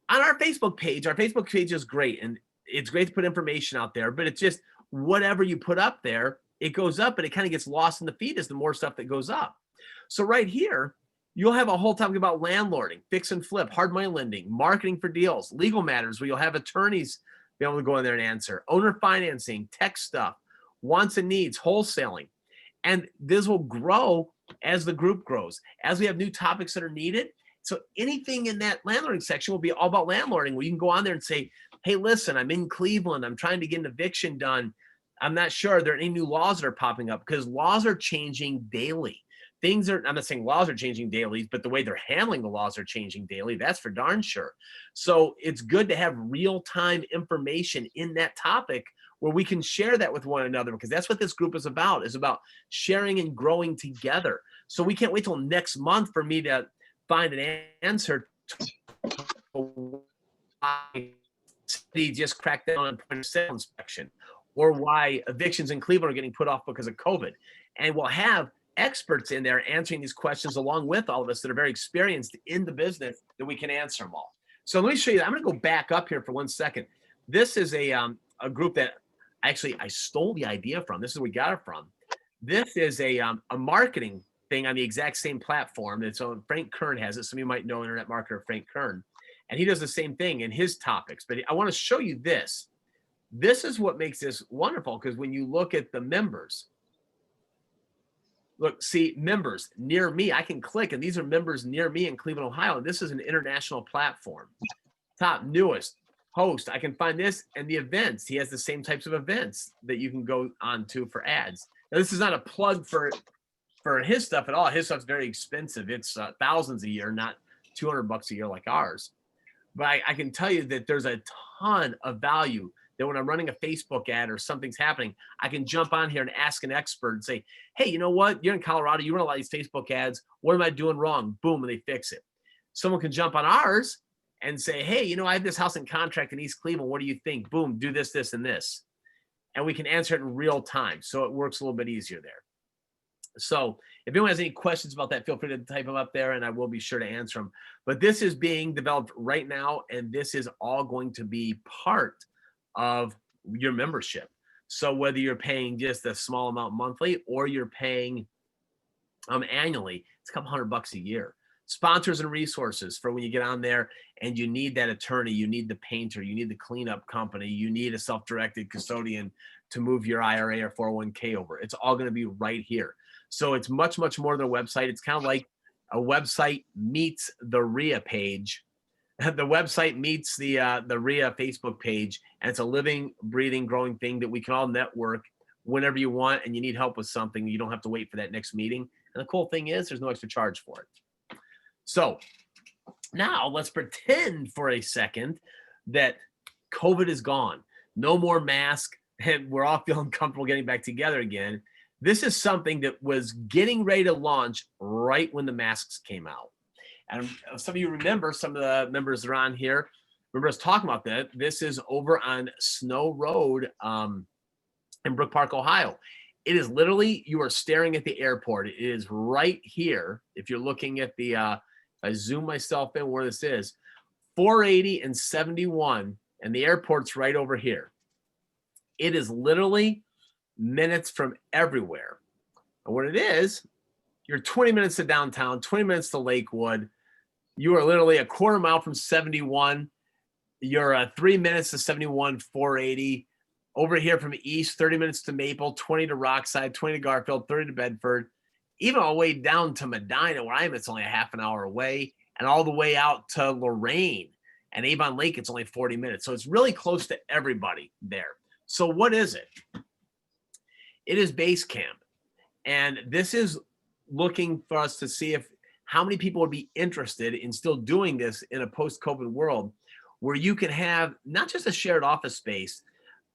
on our Facebook page is great, and it's great to put information out there, but it's just whatever you put up there, it goes up and it kind of gets lost in the feed as the more stuff that goes up. So right here, you'll have a whole topic about landlording, fix and flip, hard money lending, marketing for deals, legal matters where you'll have attorneys be able to go in there and answer, owner financing, tech stuff, wants and needs, wholesaling. And this will grow as the group grows, as we have new topics that are needed. So anything in that landlording section will be all about landlording, where you can go on there and say, hey, listen, I'm in Cleveland. I'm trying to get an eviction done. I'm not sure. Are there any new laws that are popping up? Because laws are changing daily. Things are, I'm not saying laws are changing daily, but the way they're handling the laws are changing daily. That's for darn sure. So it's good to have real-time information in that topic where we can share that with one another, because that's what this group is about sharing and growing together. So we can't wait till next month for me to find an answer to why city just cracked down on point of sale inspection, or why evictions in Cleveland are getting put off because of COVID. And we'll have experts in there answering these questions along with all of us that are very experienced in the business, that we can answer them all. So let me show you. I'm going to go back up here for 1 second. This is a group that actually I stole the idea from. This is where we got it from. This is a marketing thing on the exact same platform. And so Frank Kern has it. Some of you might know internet marketer Frank Kern. And he does the same thing in his topics. But I want to show you this. This is what makes this wonderful, because when you look at the members, look, see, members near me, I can click, and these are members near me in Cleveland, Ohio. And this is an international platform. Top, newest, host. I can find this and the events. He has the same types of events that you can go on to for ads. Now, this is not a plug for his stuff at all. His stuff's very expensive. It's thousands a year, not $200 a year like ours. But I can tell you that there's a ton of value that when I'm running a Facebook ad or something's happening, I can jump on here and ask an expert and say, hey, you know what? You're in Colorado. You run a lot of these Facebook ads. What am I doing wrong? Boom, and they fix it. Someone can jump on ours and say, hey, you know, I have this house in contract in East Cleveland. What do you think? Boom, do this, this, and this. And we can answer it in real time. So it works a little bit easier there. So if anyone has any questions about that, feel free to type them up there and I will be sure to answer them. But this is being developed right now, and this is all going to be part of your membership. So whether you're paying just a small amount monthly or you're paying annually, it's a couple $100 a year. Sponsors and resources for when you get on there and you need that attorney, you need the painter, you need the cleanup company, you need a self-directed custodian to move your IRA or 401k over. It's all going to be right here. So it's much, much more than a website. It's kind of like a website meets the RIA page the website meets the RIA Facebook page, and it's a living, breathing, growing thing that we can all network whenever you want, and you need help with something. You don't have to wait for that next meeting. And the cool thing is there's no extra charge for it. So now let's pretend for a second that COVID is gone. No more mask, and we're all feeling comfortable getting back together again. This is something that was getting ready to launch right when the masks came out. And some of you remember, some of the members that are on here, remember us talking about that. This is over on Snow Road in Brook Park, Ohio. It is literally, you are staring at the airport. It is right here. If you're looking at the, I zoom myself in where this is, 480 and 71, and the airport's right over here. It is literally minutes from everywhere. And what it is, you're 20 minutes to downtown, 20 minutes to Lakewood. You are literally a quarter mile from 71. You're 3 minutes to 71, 480. Over here from east, 30 minutes to Maple, 20 to Rockside, 20 to Garfield, 30 to Bedford. Even all the way down to Medina, where I am, it's only a half an hour away. And all the way out to Lorraine and Avon Lake, it's only 40 minutes. So it's really close to everybody there. So what is it? It is Base Camp. And this is looking for us to see if how many people would be interested in still doing this in a post-COVID world where you can have not just a shared office space,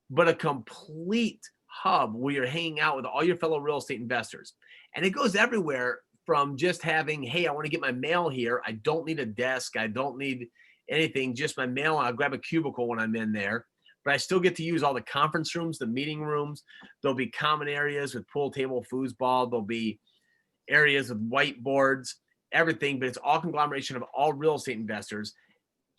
but a complete hub where you're hanging out with all your fellow real estate investors. And it goes everywhere from just having, hey, I want to get my mail here. I don't need a desk. I don't need anything, just my mail. I'll grab a cubicle when I'm in there. But I still get to use all the conference rooms, the meeting rooms. There'll be common areas with pool table, foosball. There'll be areas with whiteboards, everything, but it's all conglomeration of all real estate investors,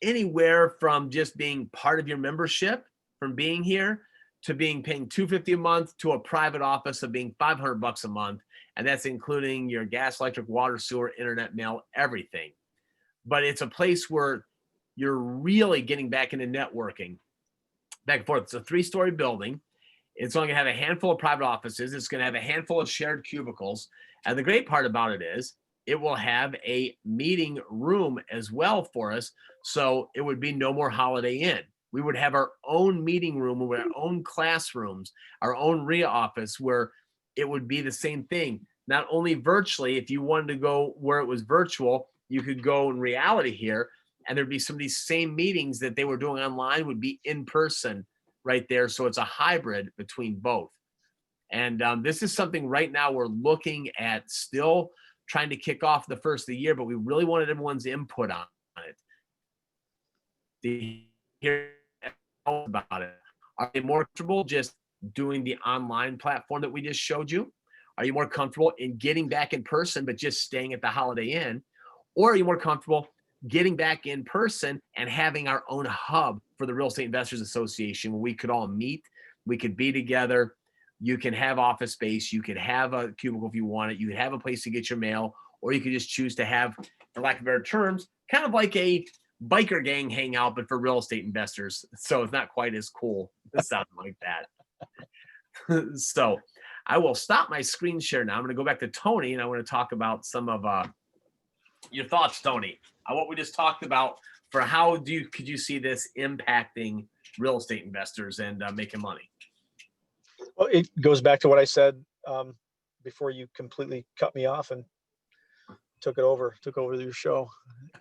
anywhere from just being part of your membership, from being here, to being paying $250 a month, to a private office of being $500 a month. And that's including your gas, electric, water, sewer, internet, mail, everything. But it's a place where you're really getting back into networking. Back and forth. It's a 3-story building. It's only gonna have a handful of private offices. It's gonna have a handful of shared cubicles. And the great part about it is it will have a meeting room as well for us. So it would be no more Holiday Inn. We would have our own meeting room, with our own classrooms, our own RIA office, where it would be the same thing. Not only virtually, if you wanted to go where it was virtual, you could go in reality here, and there'd be some of these same meetings that they were doing online would be in person right there. So it's a hybrid between both. And this is something right now we're looking at, still trying to kick off the first of the year, but we really wanted everyone's input on it. To hear about it. Are you more comfortable just doing the online platform that we just showed you? Are you more comfortable in getting back in person, but just staying at the Holiday Inn? Or are you more comfortable getting back in person and having our own hub for the Real Estate Investors Association where we could all meet, we could be together, you can have office space, you could have a cubicle if you want it, you could have a place to get your mail, or you could just choose to have, for lack of better terms, kind of like a biker gang hangout, but for real estate investors. So it's not quite as cool. It sounds like that. So I will stop my screen share now. I'm going to go back to Tony, and I want to talk about some of your thoughts, Tony, on what we just talked about for how could you see this impacting real estate investors and making money? Well, it goes back to what I said before you completely cut me off and took over your show.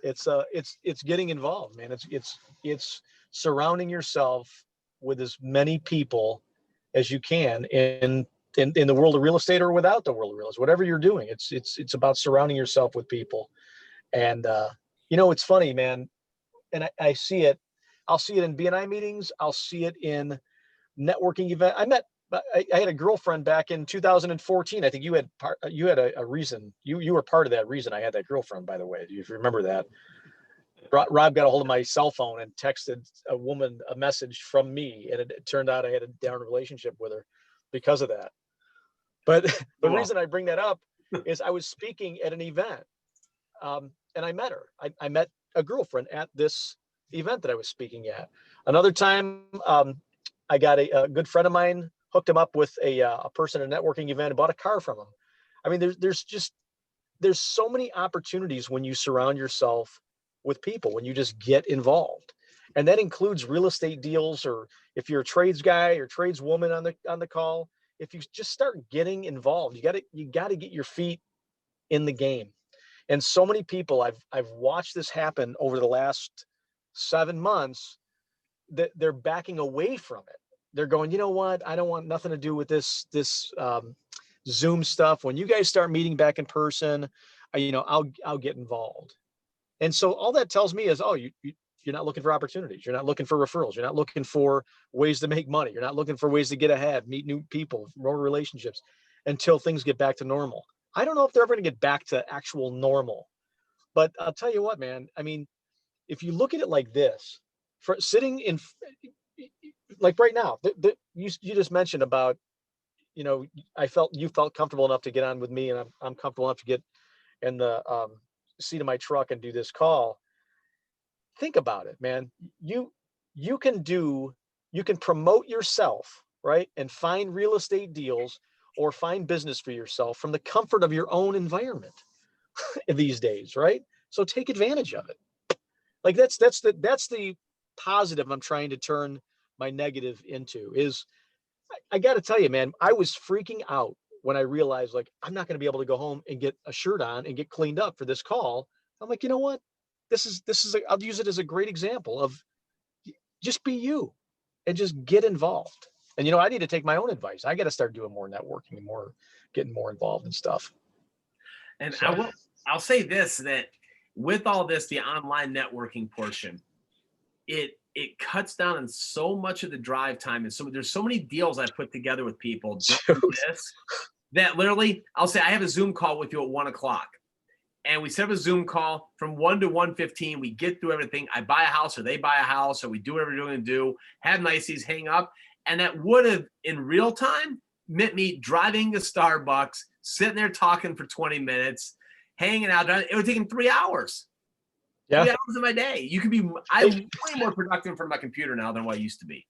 It's getting involved, man. It's surrounding yourself with as many people as you can in the world of real estate or without the world of real estate, whatever you're doing. It's about surrounding yourself with people. And it's funny, man. And I see it. I'll see it in BNI meetings. I'll see it in networking event. I had a girlfriend back in 2014. I think you had a reason. You were part of that reason I had that girlfriend, by the way. Do you remember that? Rob got a hold of my cell phone and texted a woman a message from me, and it turned out I had a down relationship with her because of that. But the reason I bring that up is I was speaking at an event, and I met her. I met a girlfriend at this event that I was speaking at. Another time, I got a good friend of mine, hooked him up with a person at a networking event and bought a car from him. I mean, there's so many opportunities when you surround yourself with people when you just get involved. And that includes real estate deals, or if you're a trades guy or tradeswoman on the call, if you just start getting involved, you got to get your feet in the game. And so many people I've watched this happen over the last 7 months, that they're backing away from it. They're going, you know what? I don't want nothing to do with this Zoom stuff. When you guys start meeting back in person, I'll get involved. And so all that tells me is, oh, you're not looking for opportunities. You're not looking for referrals. You're not looking for ways to make money. You're not looking for ways to get ahead, meet new people, more relationships until things get back to normal. I don't know if they're ever going to get back to actual normal, but I'll tell you what, man, I mean, if you look at it like this, for sitting in, like right now, you just mentioned about, you felt comfortable enough to get on with me, and I'm comfortable enough to get in the seat of my truck and do this call. Think about it, man. You can promote yourself, right? And find real estate deals or find business for yourself from the comfort of your own environment these days, right? So take advantage of it. Like that's the positive I'm trying to turn my negative into. Is I got to tell you, man, I was freaking out when I realized, like, I'm not going to be able to go home and get a shirt on and get cleaned up for this call. I'm like, you know what? I'll use it as a great example of just be you and just get involved. And, I need to take my own advice. I got to start doing more networking and getting more involved and stuff. And So, I'll say this, that with all this, the online networking portion, it cuts down on so much of the drive time. And so there's so many deals I put together with people that literally, I'll say I have a Zoom call with you at 1:00. And we set up a Zoom call from 1 to 1:15. We get through everything. I buy a house, or they buy a house, or we do whatever we're going to do, have niceties, hang up. And that would have, in real time, meant me driving to Starbucks, sitting there talking for 20 minutes, hanging out. It would take 3 hours. yeah, 3 hours of my day. I'm way more productive in front of my computer now than what I used to be.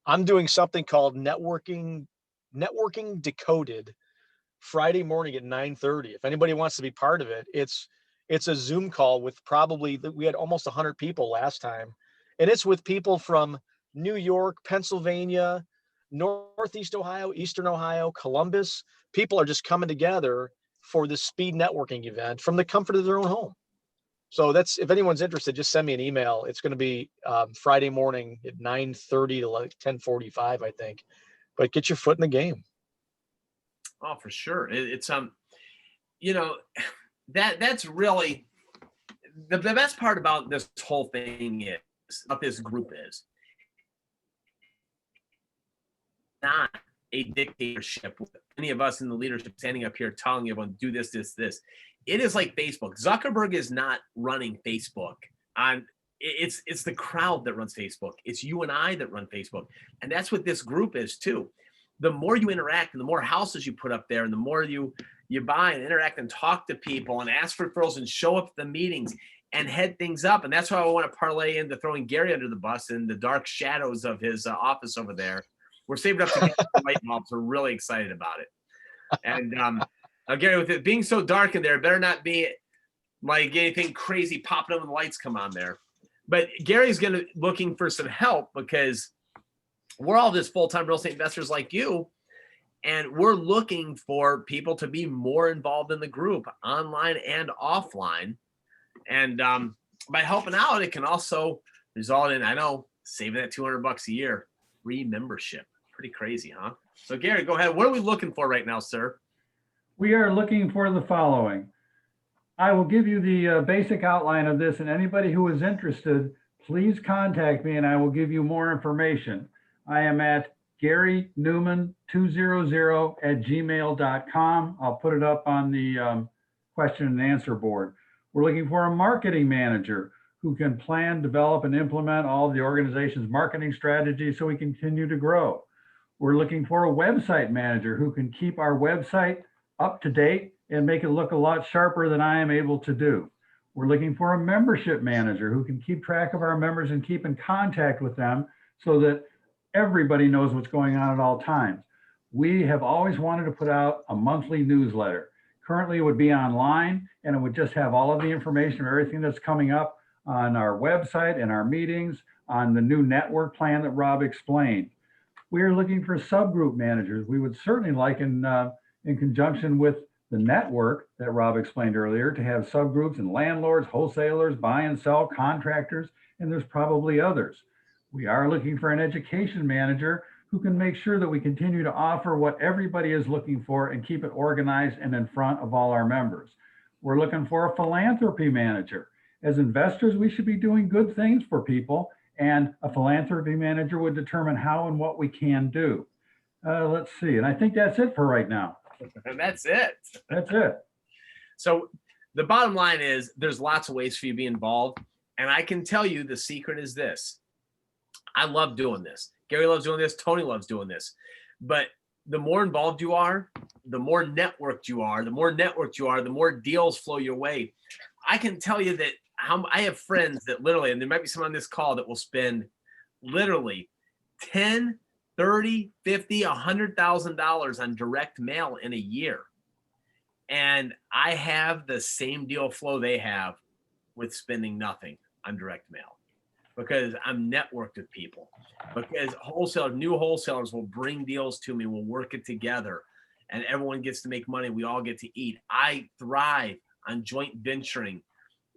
I'm doing something called networking decoded Friday morning at 9:30. If anybody wants to be part of it, it's a Zoom call with we had almost 100 people last time. And it's with people from New York, Pennsylvania, Northeast Ohio, Eastern Ohio, Columbus. People are just coming together for this speed networking event from the comfort of their own home. So if anyone's interested, just send me an email. It's going to be Friday morning at 9:30 to like 10:45, I think. But get your foot in the game. Oh, for sure. It's that's really the best part about this whole thing about this group is not a dictatorship with any of us in the leadership standing up here telling everyone do this. It is like Facebook. Zuckerberg is not running Facebook. It's the crowd that runs Facebook. It's you and I that run Facebook. And that's what this group is too. The more you interact and the more houses you put up there and the more you buy and interact and talk to people and ask for referrals and show up at the meetings and head things up. And that's why I want to parlay into throwing Gary under the bus in the dark shadows of his office over there. We're saving up to get the light bulbs. We're really excited about it. And Gary, with it being so dark in there, better not be like anything crazy popping up when the lights come on there. But Gary's looking for some help because we're all just full-time real estate investors like you, and we're looking for people to be more involved in the group, online and offline. And by helping out, it can also result in, saving that $200 a year, free membership. Pretty crazy, huh? So Gary, go ahead. What are we looking for right now, sir? We are looking for the following. I will give you the basic outline of this, and anybody who is interested, please contact me and I will give you more information. I am at GaryNewman200@gmail.com. I'll put it up on the question and answer board. We're looking for a marketing manager who can plan, develop, and implement all of the organization's marketing strategies so we continue to grow. We're looking for a website manager who can keep our website up to date and make it look a lot sharper than I am able to do. We're looking for a membership manager who can keep track of our members and keep in contact with them so that everybody knows what's going on at all times. We have always wanted to put out a monthly newsletter. Currently it would be online and it would just have all of the information of everything that's coming up. on our website and our meetings, on the new network plan that Rob explained. We are looking for subgroup managers. We would certainly like in conjunction with the network that Rob explained earlier to have subgroups and landlords, wholesalers, buy and sell, contractors, and there's probably others. We are looking for an education manager who can make sure that we continue to offer what everybody is looking for and keep it organized and in front of all our members. We're looking for a philanthropy manager. As investors, we should be doing good things for people, and a philanthropy manager would determine how and what we can do. Let's see, and I think that's it for right now. And that's it. That's it. So the bottom line is there's lots of ways for you to be involved. And I can tell you the secret is this. I love doing this. Gary loves doing this. Tony loves doing this. But the more involved you are, the more networked you are, the more networked you are, the more deals flow your way. I can tell you that I have friends that literally, and there might be someone on this call that will spend literally 10, 30, 50, $100,000 on direct mail in a year. And I have the same deal flow they have with spending nothing on direct mail because I'm networked with people, because new wholesalers will bring deals to me. We'll work it together and everyone gets to make money. We all get to eat. I thrive on joint venturing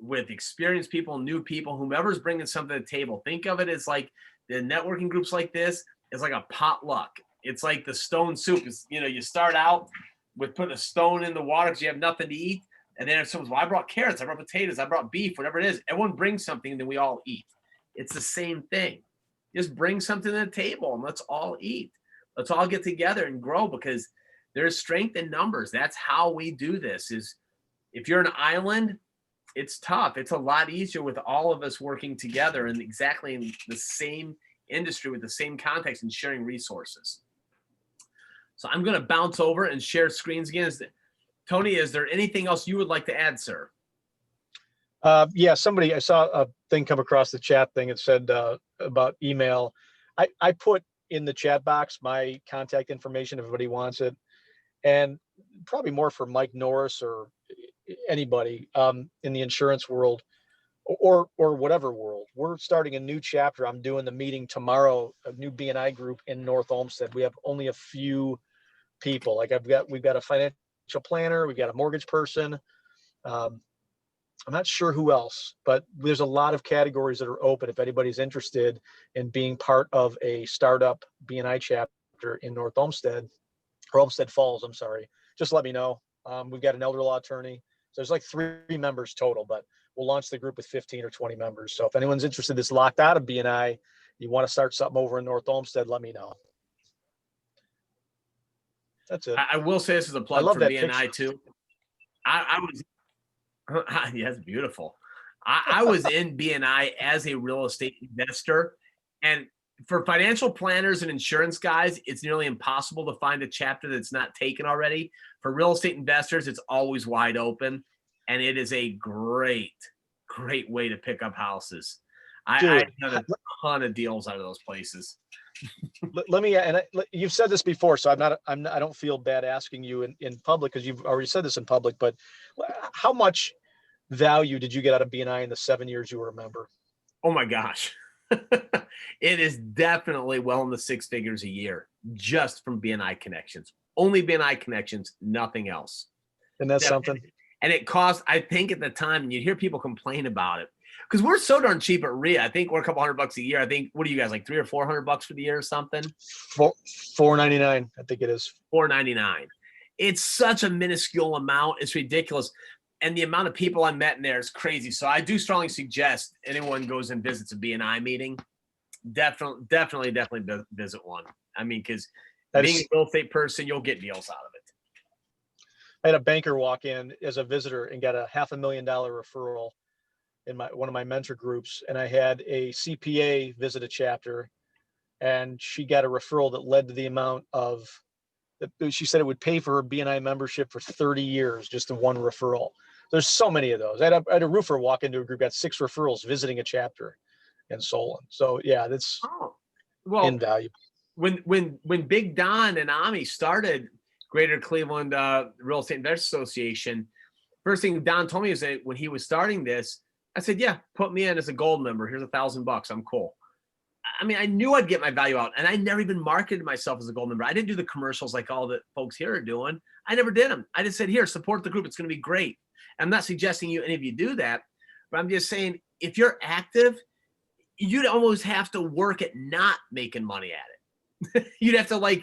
with experienced people, new people, whomever's bringing something to the table. Think of it as like the networking groups like this. It's like a potluck. It's like the stone soup. It's, you start out with putting a stone in the water because you have nothing to eat. And then if someone's, well, I brought carrots, I brought potatoes, I brought beef, whatever it is. Everyone brings something and then we all eat. It's the same thing. Just bring something to the table and let's all eat. Let's all get together and grow because there's strength in numbers. That's how we do this. Is if you're an island, it's tough. It's a lot easier with all of us working together and exactly in the same industry with the same context and sharing resources. So I'm going to bounce over and share screens again. Tony, is there anything else you would like to add, sir? Yeah, I saw a thing come across the chat thing. It said about email. I put in the chat box my contact information if everybody wants it. And probably more for Mike Norris or anybody in the insurance world or whatever world. We're starting a new chapter. I'm doing the meeting tomorrow, a new BNI group in North Olmsted. We have only a few people. Like we've got a financial planner, we've got a mortgage person. I'm not sure who else, but there's a lot of categories that are open. If anybody's interested in being part of a startup BNI chapter in North Olmsted, or Olmsted Falls, I'm sorry, just let me know. We've got an elder law attorney. So there's like 3 members total, but we'll launch the group with 15 or 20 members. So if anyone's interested that's locked out of BNI, you want to start something over in North Olmsted, let me know. That's it. I will say this is a plug for BNI too. I was, yeah, it's beautiful. I was in BNI as a real estate investor, and for financial planners and insurance guys, it's nearly impossible to find a chapter that's not taken already. For real estate investors, it's always wide open, and it is a great way to pick up houses. I got a ton of deals out of those places. Let me, and you've said this before, so I don't feel bad asking you in public because you've already said this in public, but how much value did you get out of BNI in the 7 years you were a member? Oh my gosh. It is definitely well in the 6 figures a year just from BNI connections. Only BNI connections, nothing else. And that's something. And it cost, I think at the time, and you'd hear people complain about it because we're so darn cheap at RIA. I think we're a couple $100 a year. I think, what are you guys, like $300 or $400 for the year or something? $4.99, I think it is. $4.99. It's such a minuscule amount. It's ridiculous. And the amount of people I met in there is crazy. So I do strongly suggest anyone goes and visits a BNI meeting. Definitely visit one. I mean, because being a real estate person, you'll get deals out of it. I had a banker walk in as a visitor and got a $500,000 referral in one of my mentor groups. And I had a CPA visit a chapter, and she got a referral that led to the amount of, she said it would pay for her BNI membership for 30 years, just in one referral. There's so many of those. I had a roofer walk into a group, got 6 referrals visiting a chapter in Solon. So yeah, that's invaluable. When Big Don and Ami started Greater Cleveland Real Estate Investors Association, first thing Don told me is that when he was starting this, I said, yeah, put me in as a gold member. Here's $1,000. I'm cool. I mean, I knew I'd get my value out, and I never even marketed myself as a gold member. I didn't do the commercials like all the folks here are doing. I never did them. I just said, here, support the group. It's going to be great. I'm not suggesting any of you do that, but I'm just saying, if you're active, you'd almost have to work at not making money at it. You'd have to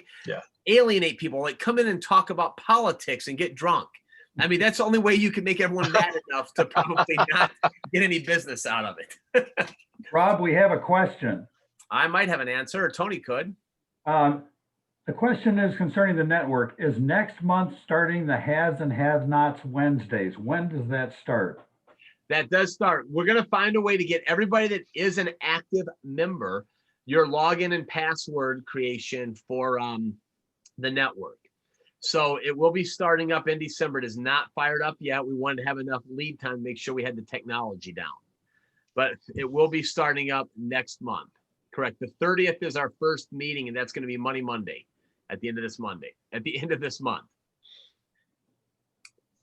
alienate people, like come in and talk about politics and get drunk. I mean, that's the only way you can make everyone mad enough to probably not get any business out of it. Rob, we have a question. I might have an answer, or Tony could. The question is concerning the network. Is next month starting the Has and Has-Nots Wednesdays? When does that start? That does start. We're going to find a way to get everybody that is an active member your login and password creation for the network. So it will be starting up in December. It is not fired up yet. We wanted to have enough lead time to make sure we had the technology down. But it will be starting up next month. Correct. The 30th is our first meeting, and that's going to be Monday at the end of this month.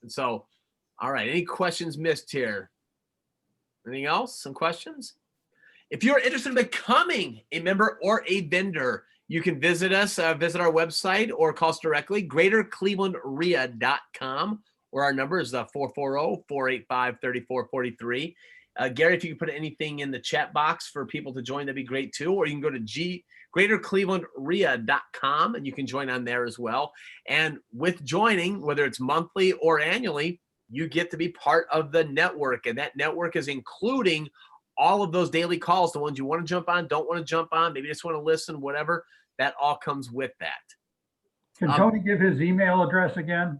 And so, all right, any questions missed here? Anything else? Some questions? If you're interested in becoming a member or a vendor, you can visit us, visit our website, or call us directly, greaterclevelandria.com, or our number is 440-485-3443. Gary, if you could put anything in the chat box for people to join, that'd be great too. Or you can go to greaterclevelandria.com and you can join on there as well. And with joining, whether it's monthly or annually, you get to be part of the network. And that network is including all of those daily calls, the ones you want to jump on, don't want to jump on, maybe just want to listen, whatever, that all comes with that. Can Tony give his email address again?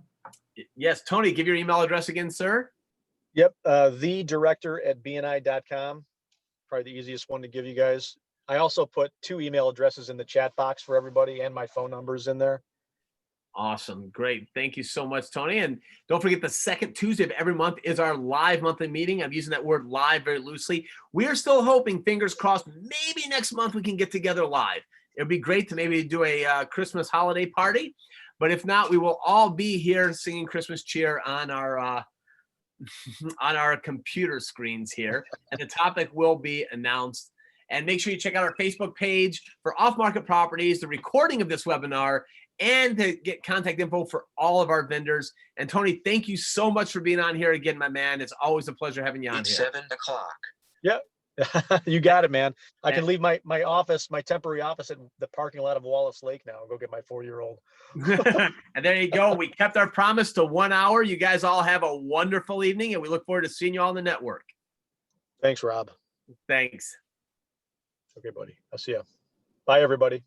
Yes, Tony, give your email address again, sir. Yep, thedirector@bni.com. Probably the easiest one to give you guys. I also put 2 email addresses in the chat box for everybody and my phone numbers in there. Awesome. Great. Thank you so much, Tony. And don't forget, the second Tuesday of every month is our live monthly meeting. I'm using that word live very loosely. We are still hoping, fingers crossed, maybe next month we can get together live. It'd be great to maybe do a Christmas holiday party. But if not, we will all be here singing Christmas cheer on our computer screens here. And the topic will be announced. And make sure you check out our Facebook page for off-market properties, the recording of this webinar, and to get contact info for all of our vendors. And Tony, thank you so much for being on here again, my man. It's always a pleasure having you on It's here. 7 o'clock. Yep. You got it, man. I can leave my office, my temporary office at the parking lot of Wallace Lake now and go get my 4-year-old. And there you go. We kept our promise to 1 hour. You guys all have a wonderful evening, and we look forward to seeing you all on the network. Thanks, Rob. Thanks. Okay, buddy. I'll see you. Bye, everybody.